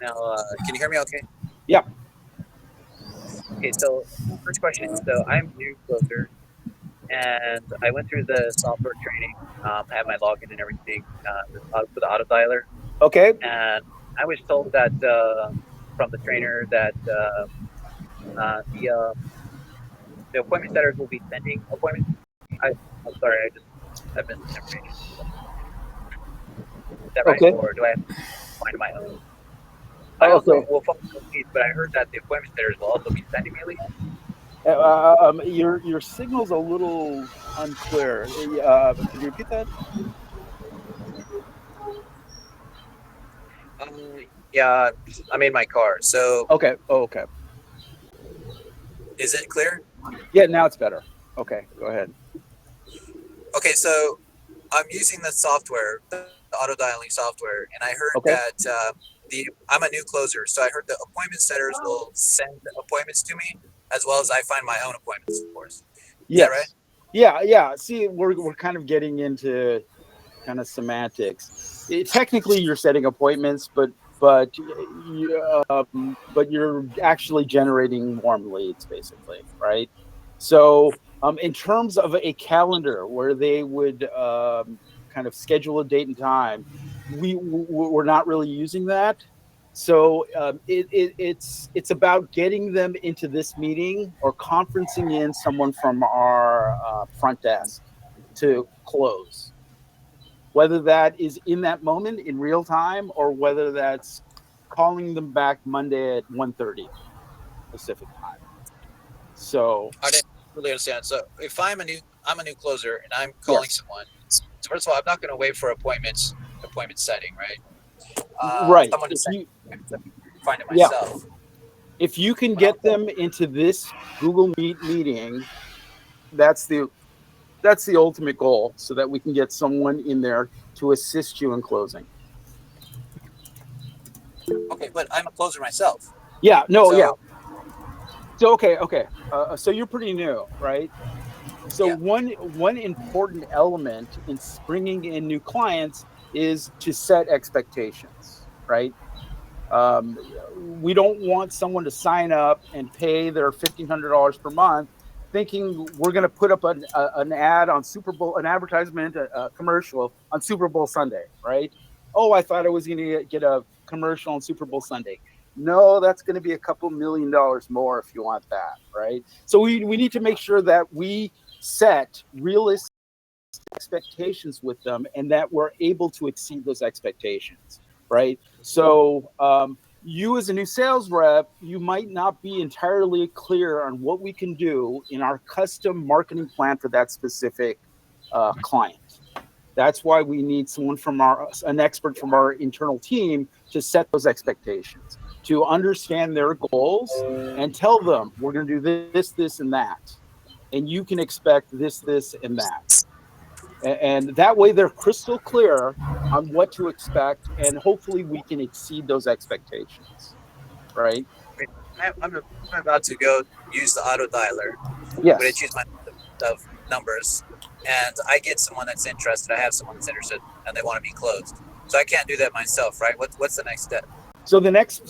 now, can you hear me okay? Yeah. Okay, so first question. So I'm a new closer, and I went through the software training. I had my login and everything for the auto dialer. Okay. And I was told that from the trainer that the appointment setters will be sending appointments. I'm sorry, I missed the information. Is that right? Okay. Or do I have to find my own? I also will focus on leads, but I heard that the appointment setters will also be sending me leads. Your signal's a little unclear. Can you repeat that? Yeah, I'm in my car. So okay. Oh, okay. Is it clear? Yeah, now it's better. Okay, go ahead. Okay, so I'm using the software, the auto dialing software, and I heard that I'm a new closer, so I heard the appointment setters will send appointments to me as well as I find my own appointments, of course. Yes. Is that right? Yeah. See, we're kind of getting into kind of semantics. Technically, you're setting appointments, but you're actually generating warm leads, basically, right? So, in terms of a calendar where they would kind of schedule a date and time, we're not really using that. So it's about getting them into this meeting or conferencing in someone from our front desk to close. Whether that is in that moment in real time or whether that's calling them back Monday at 1:30 Pacific time. So I didn't really understand. So if I'm a new closer and I'm calling someone. So first of all, I'm not going to wait for appointment setting, right? right. I'm going to find it Yeah. myself. If you can get them into this Google Meet meeting, that's the ultimate goal, so that we can get someone in there to assist you in closing. Okay, but I'm a closer myself. Yeah. No. So, yeah. So okay. So you're pretty new, right? So one important element in bringing in new clients is to set expectations, right? We don't want someone to sign up and pay their $1,500 per month thinking we're going to put up an ad on Super Bowl, an advertisement, a commercial on Super Bowl Sunday, right? Oh, I thought I was going to get a commercial on Super Bowl Sunday. No, that's going to be a couple $1 million more if you want that, right? So we need to make sure that we set realistic expectations with them and that we're able to exceed those expectations, right? So you as a new sales rep, you might not be entirely clear on what we can do in our custom marketing plan for that specific client. That's why we need someone an expert from our internal team to set those expectations, to understand their goals and tell them we're going to do this, and that. And you can expect this, and that. And that way they're crystal clear on what to expect, and hopefully we can exceed those expectations, right? I'm about to go use the auto dialer. Yes. I'm going to choose my of numbers, and I get someone that's interested. I have someone that's interested, and they want to be closed. So I can't do that myself, right? What's the next step? So the next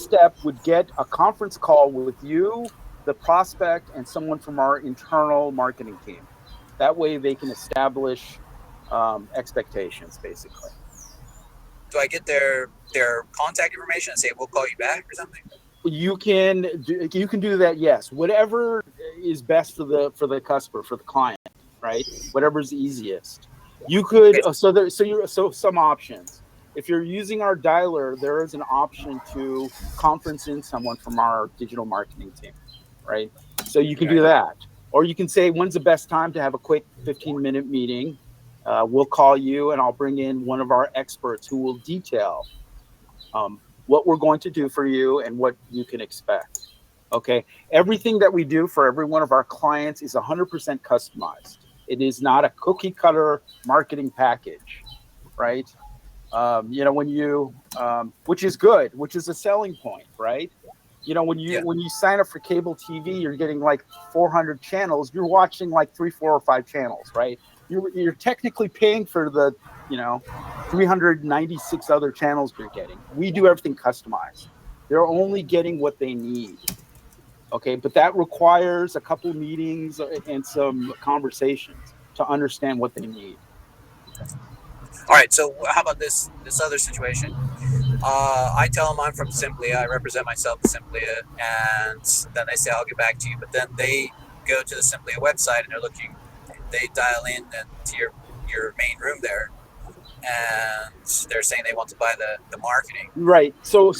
step would get a conference call with you, the prospect, and someone from our internal marketing team. That way they can establish expectations, basically. Do I get their contact information and say we'll call you back or something? You can do that. Yes, whatever is best for the customer, for the client. right? Whatever's easiest. You could so some options. If you're using our dialer, there is an option to conference in someone from our digital marketing team, right? So you can do that, or you can say, when's the best time to have a quick 15-minute meeting? We'll call you, and I'll bring in one of our experts who will detail what we're going to do for you and what you can expect. Okay, everything that we do for every one of our clients is 100% customized. It is not a cookie cutter marketing package, right? When you, which is good, which is a selling point, right? When you sign up for cable TV, you're getting like 400 channels. You're watching like 3, 4, or 5 channels, right? You're technically paying for the 396 other channels you're getting. We do everything customized. They're only getting what they need. Okay, but that requires a couple meetings and some conversations to understand what they need. All right. So how about this other situation? I tell them I'm from Simplia. I represent myself at Simplia, and then they say I'll get back to you. But then they go to the Simplia website and they're looking. They dial in to your main room there, and they're saying they want to buy the marketing. Right. So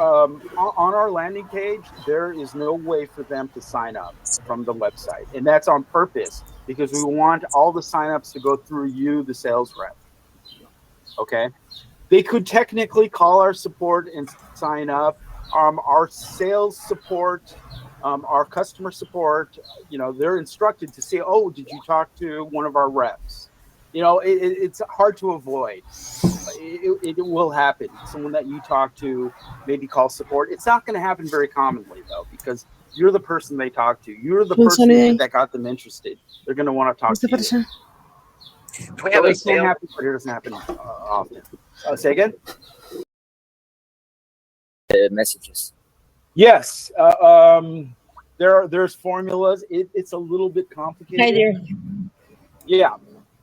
on our landing page, there is no way for them to sign up from the website, and that's on purpose because we want all the signups to go through you, the sales rep. Okay. They could technically call our support and sign up. Our sales support, our customer support, they're instructed to say, oh, did you talk to one of our reps? It's hard to avoid. It will happen. Someone that you talk to maybe call support. It's not going to happen very commonly, though, because you're the person they talk to. You're the person that got them interested. They're going to want to talk to you. Do we have it can happen, but it doesn't happen often. Say again? Messages. Yes. There's formulas. It's a little bit complicated. Hi there. Yeah.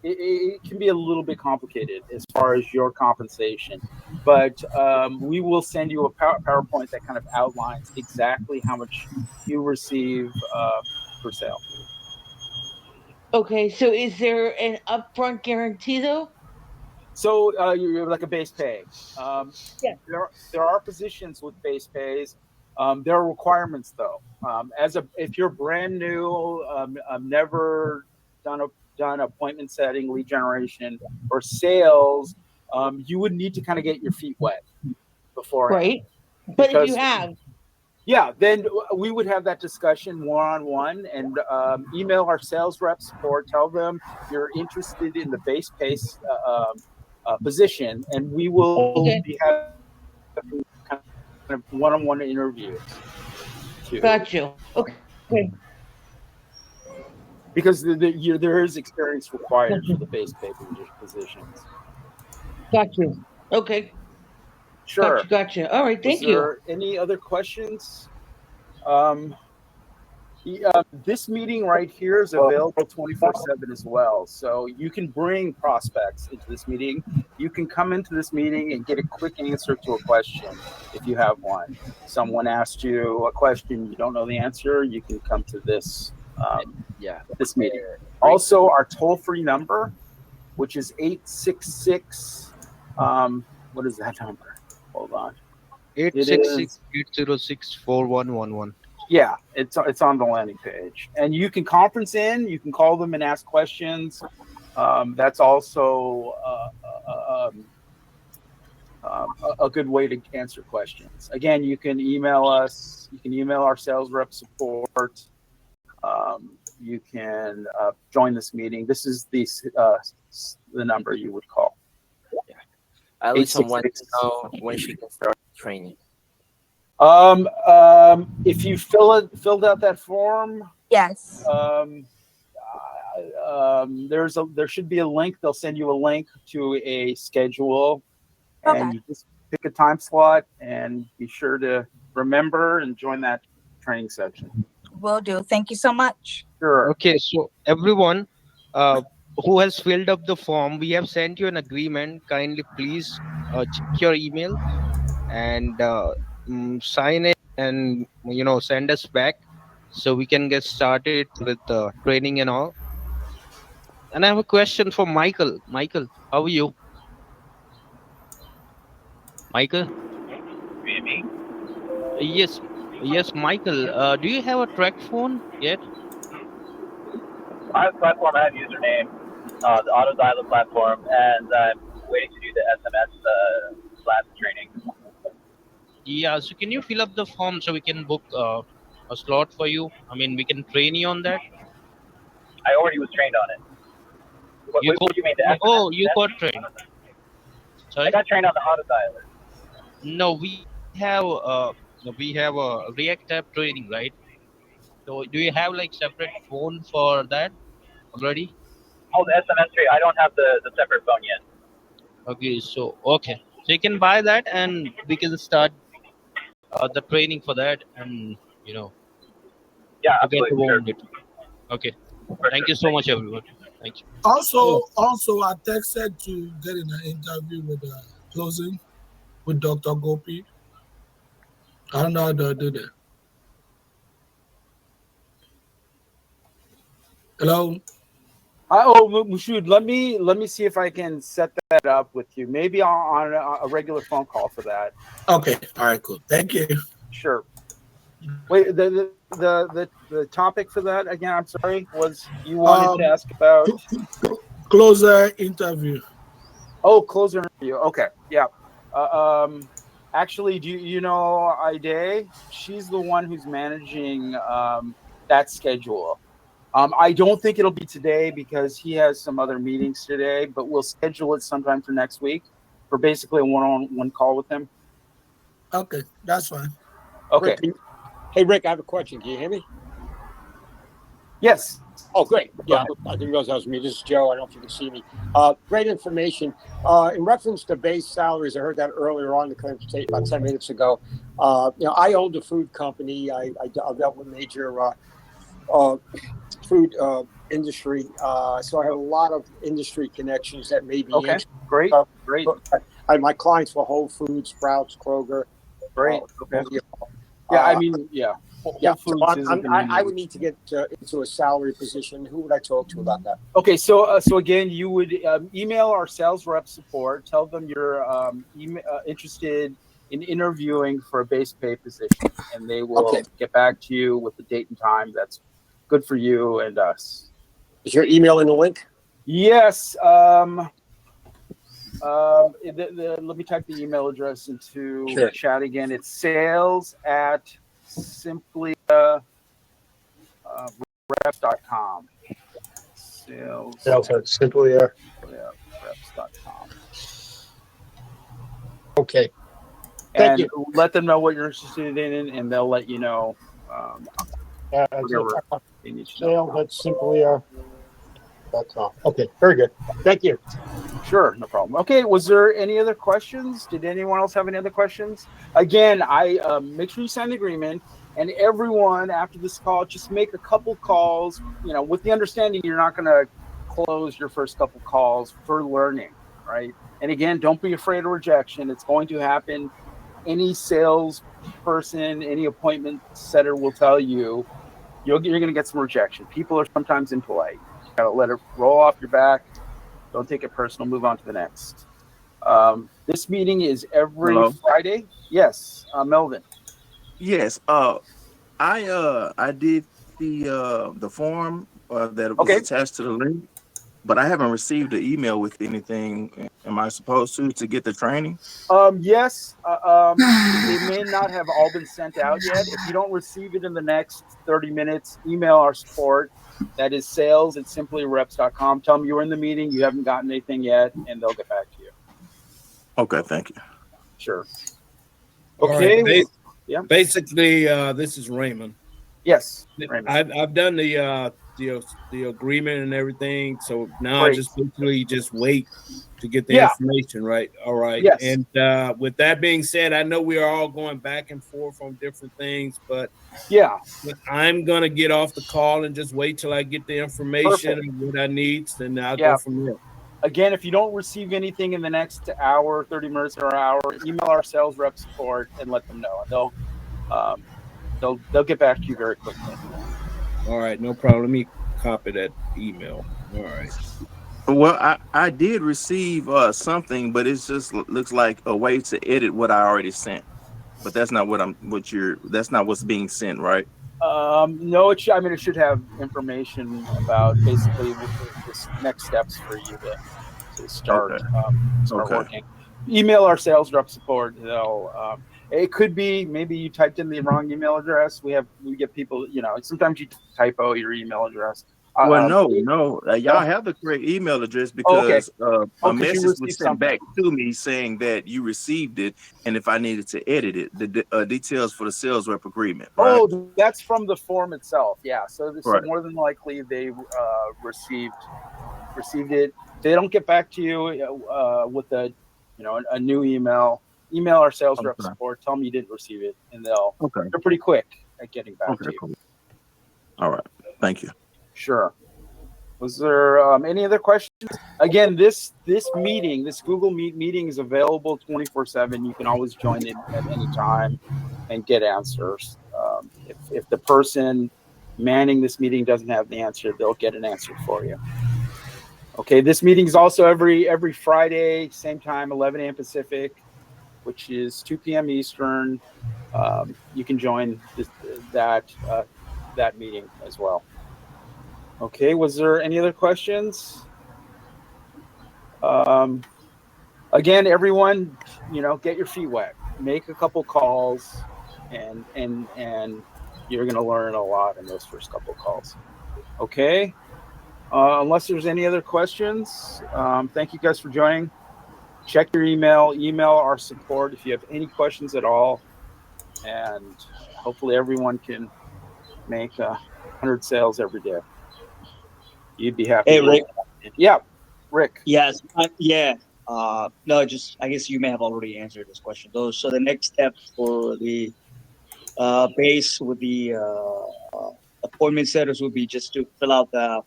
It can be a little bit complicated as far as your compensation, but we will send you a PowerPoint that kind of outlines exactly how much you receive per sale. Okay, so is there an upfront guarantee though? So you're like a base pay. Yeah. There are positions with base pays. There are requirements though. If you're brand new, never done appointment setting, lead generation, or sales, you would need to kind of get your feet wet before. Right. But if you have. Yeah, then we would have that discussion one-on-one and email our sales rep support, tell them you're interested in the base pay position, and we will be having kind of one-on-one interviews. Got you. Okay. Because there is experience required for the base pay positions. Got you. Okay. Sure. Gotcha. All right. Thank you. Are there any other questions? This meeting right here is available 24/7 as well. So you can bring prospects into this meeting. You can come into this meeting and get a quick answer to a question if you have one. Someone asked you a question, you don't know the answer, you can come to this this meeting. Also, our toll-free number, which is 866, what is that number? Hold on. 866-806-4111. Yeah, it's on the landing page, and you can conference in. You can call them and ask questions. That's also a good way to answer questions. Again, you can email us. You can email our sales rep support. You can join this meeting. This is the number you would call. Yeah, at least someone to know when she can start training. If you filled out that form, yes. There should be a link. They'll send you a link to a schedule, and you just pick a time slot and be sure to remember and join that training section. Will do. Thank you so much. Sure. Okay, so everyone who has filled up the form, we have sent you an agreement. Kindly please check your email and sign it and send us back so we can get started with the training and all. And I have a question for Michael. Michael, how are you? Michael? Me? Yes, yes, Michael. Do you have a track phone yet? I have platform, I have username, the auto dialer platform, and I'm waiting to do the SMS lab training. Yeah, so can you fill up the form so we can book a slot for you? I mean, we can train you on that. I already was trained on it. You What got, do you mean, the SMS? oh, you got trained. I Sorry? got trained on the auto dialer. No, we have a React app training, right? So do you have like separate phone for that already? Oh, the SMS trade. I don't have the separate phone yet. Okay, so okay, so you can buy that and we can start the training for that, and you know, Yeah, to get the absolutely. Sure. warm it. Okay, thank you so much, everyone. Thank you. Also, I texted to get in an interview with closing with Dr. Gopi. I don't know how to do that. Hello. Mushood, let me see if I can set that up with you. Maybe on a regular phone call for that. Okay. All right. Cool. Thank you. Sure. Wait, the topic for that again? I'm sorry. Was you wanted to ask about closer interview? Oh, closer interview. Okay. Yeah. Actually, do you know Ide? She's the one who's managing that schedule. I don't think it'll be today because he has some other meetings today, but we'll schedule it sometime for next week for basically a one-on-one call with him. Okay, that's fine. Okay. Rick, hey, Rick, I have a question. Can you hear me? Yes. Oh, great. Yeah, I didn't realize that was me. This is Joe. I don't know if you can see me. Great information. In reference to base salaries, I heard that earlier on the conversation about 10 minutes ago. I owned a food company. I dealt with major food industry. So I have a lot of industry connections that may be okay. Great. Great. My clients were Whole Foods, Sprouts, Kroger. Great. Okay. Yeah, I mean, yeah. Yeah, so I would need to get into a salary position. Who would I talk to about that? Okay, so again, you would email our sales rep support. Tell them you're interested in interviewing for a base pay position, and they will get back to you with the date and time that's good for you and us. Is your email in the link? Yes. Let me type the email address into chat again. It's sales@simplia.reps.com. Sales at Simplia. Reps.com. Okay. Thank you. Let them know what you're interested in, and they'll let you know. Sales@Simplia.com. Okay, very good. Thank you. Sure, no problem. Okay, was there any other questions? Did anyone else have any other questions? Again, I make sure you sign the agreement, and everyone after this call, just make a couple calls, with the understanding you're not going to close your first couple calls for learning, right? And again, don't be afraid of rejection. It's going to happen. Any sales person, any appointment setter will tell you, you're going to get some rejection. People are sometimes impolite. You got to let it roll off your back. Don't take it personal. Move on to the next. This meeting is every Friday. Yes, Melvin. Yes. I did the form that was attached to the link, but I haven't received an email with anything. Am I supposed to get the training? Yes. They may not have all been sent out yet. If you don't receive it in the next 30 minutes, email our support. That is sales@simplyreps.com. Tell them you were in the meeting, you haven't gotten anything yet, and they'll get back to you. Okay, thank you. Sure. Okay. Okay. Yeah. Basically, this is Raymond. Yes. Raymond. I've done the agreement and everything. So now I just basically wait to get the information, right? All right. Yes. And with that being said, I know we are all going back and forth on different things, but I'm gonna get off the call and just wait till I get the information and what I need, then I'll go from there. Again, if you don't receive anything in the next hour, 30 minutes or an hour, email our sales rep support and let them know. They'll get back to you very quickly. All right, no problem. Let me copy that email. All right. Well, I did receive something, but it just looks like a way to edit what I already sent. But that's not that's not what's being sent, right? No, it should. I mean, it should have information about basically the next steps for you to start Okay. start Okay. working. Email our sales rep support. They'll. It could be maybe you typed in the wrong email address. We get people. Sometimes you typo your email address. Well, no. Y'all have the correct email address because a 'cause you message received was sent something. back to me saying that you received it, and if I needed to edit it, the details for the sales rep agreement. Right? Oh, that's from the form itself. Yeah. So Right. more than likely they received it. They don't get back to you with a new email. Email our sales rep support. Tell them you didn't receive it, and they're pretty quick at getting back to you. Cool. All right. Thank you. Sure. Was there any other questions? Again, this meeting, this Google Meet meeting is available 24/7. You can always join it at any time and get answers. If the person manning this meeting doesn't have the answer, they'll get an answer for you. Okay, this meeting is also every Friday, same time, 11 a.m. Pacific, which is 2 p.m. Eastern. You can join that meeting as well. Okay, was there any other questions? Again, everyone, get your feet wet. Make a couple calls, and you're going to learn a lot in those first couple calls. Okay? Unless there's any other questions, thank you guys for joining. Check your email our support if you have any questions at all, and hopefully everyone can make 100 sales every day. You'd be happy. Hey, Rick. Yeah, Rick. Yes. No, I guess you may have already answered this question. So the next step for the base with the appointment setters would be just to fill out the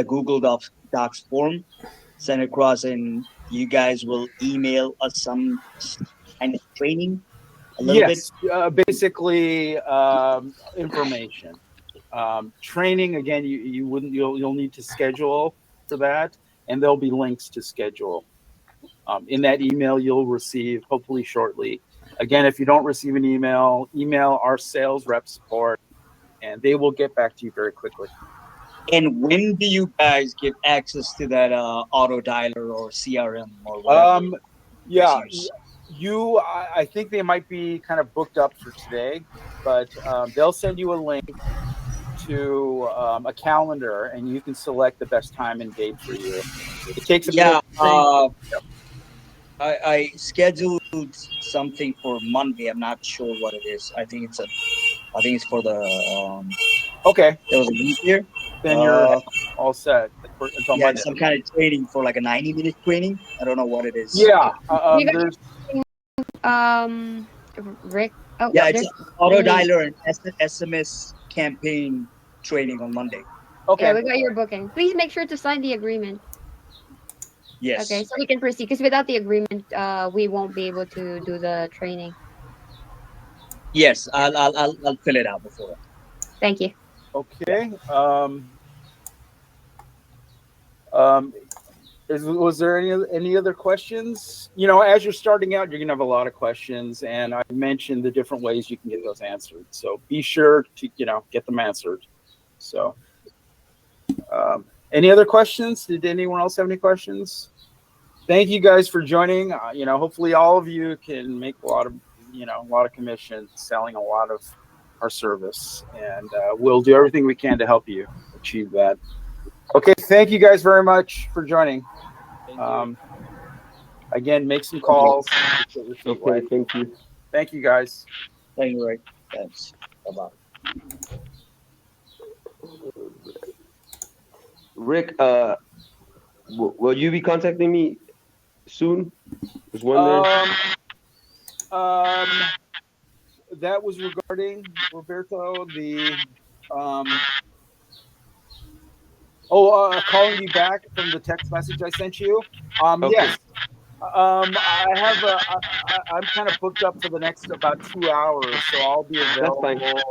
Google Docs form, send it across, and you guys will email us some kind of training. A little bit. Basically information. Training, again, you'll need to schedule for that, and there'll be links to schedule. In that email you'll receive hopefully shortly. Again, if you don't receive an email our sales rep support, and they will get back to you very quickly. And when do you guys give access to that auto dialer or CRM or whatever? I think they might be kind of booked up for today, but they'll send you a link to a calendar, and you can select the best time and date for you. It takes a bit of I scheduled something for Monday. I'm not sure what it is. I think it's for the okay. There was a week here. Then you're all set until Monday. Some kind of training for like a 90-minute training. I don't know what it is. Yeah. Rick. Oh, yeah, it's auto dialer and SMS campaign training on Monday. Okay. Yeah, we got your booking. Please make sure to sign the agreement. Yes. Okay, so we can proceed, because without the agreement, we won't be able to do the training. Yes, I'll fill it out before. Thank you. Okay. Was there any other questions? As you're starting out, you're gonna have a lot of questions, and I mentioned the different ways you can get those answered. So be sure to get them answered. So, any other questions? Did anyone else have any questions? Thank you guys for joining. Hopefully all of you can make a lot of commission selling a lot of our service, and we'll do everything we can to help you achieve that. Okay, thank you guys very much for joining. Again, make some calls. Okay, thank you. Thank you, guys. Thank you, Rick. Thanks. Bye-bye. Rick, will you be contacting me soon? Was wondering. That was regarding Roberto, the calling you back from the text message I sent you. Okay. Yes. I'm kind of booked up for the next about 2 hours, so I'll be available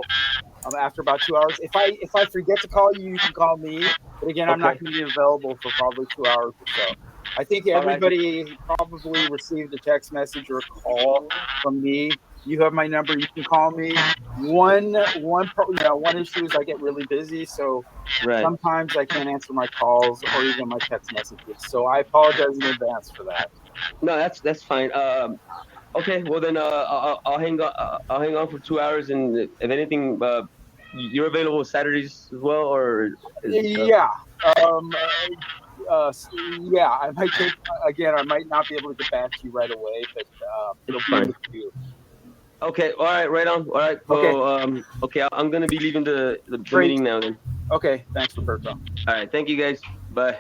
after about 2 hours. If I forget to call you, you can call me. But again, I'm not Okay. going to be available for probably 2 hours or so. I think All right. everybody probably received a text message or a call from me. You have my number. You can call me. One issue is I get really busy, so Right. sometimes I can't answer my calls or even my text messages. So I apologize in advance for that. No, that's fine. Okay. Well then, I'll hang on. I'll hang on for 2 hours, and if anything, you're available Saturdays as well, or Yeah. Yeah, I might take again. I might not be able to get back to you right away, but it'll be fine. with you. Okay. All right. Right on. All right. So, okay. I'm gonna be leaving the Great. meeting now then. Okay. Thanks, Roberto. All right. Thank you guys. Bye.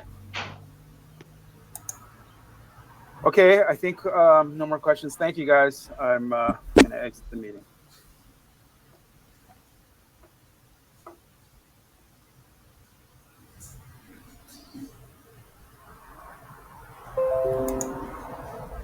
Okay. I think no more questions. Thank you, guys. I'm gonna exit the meeting.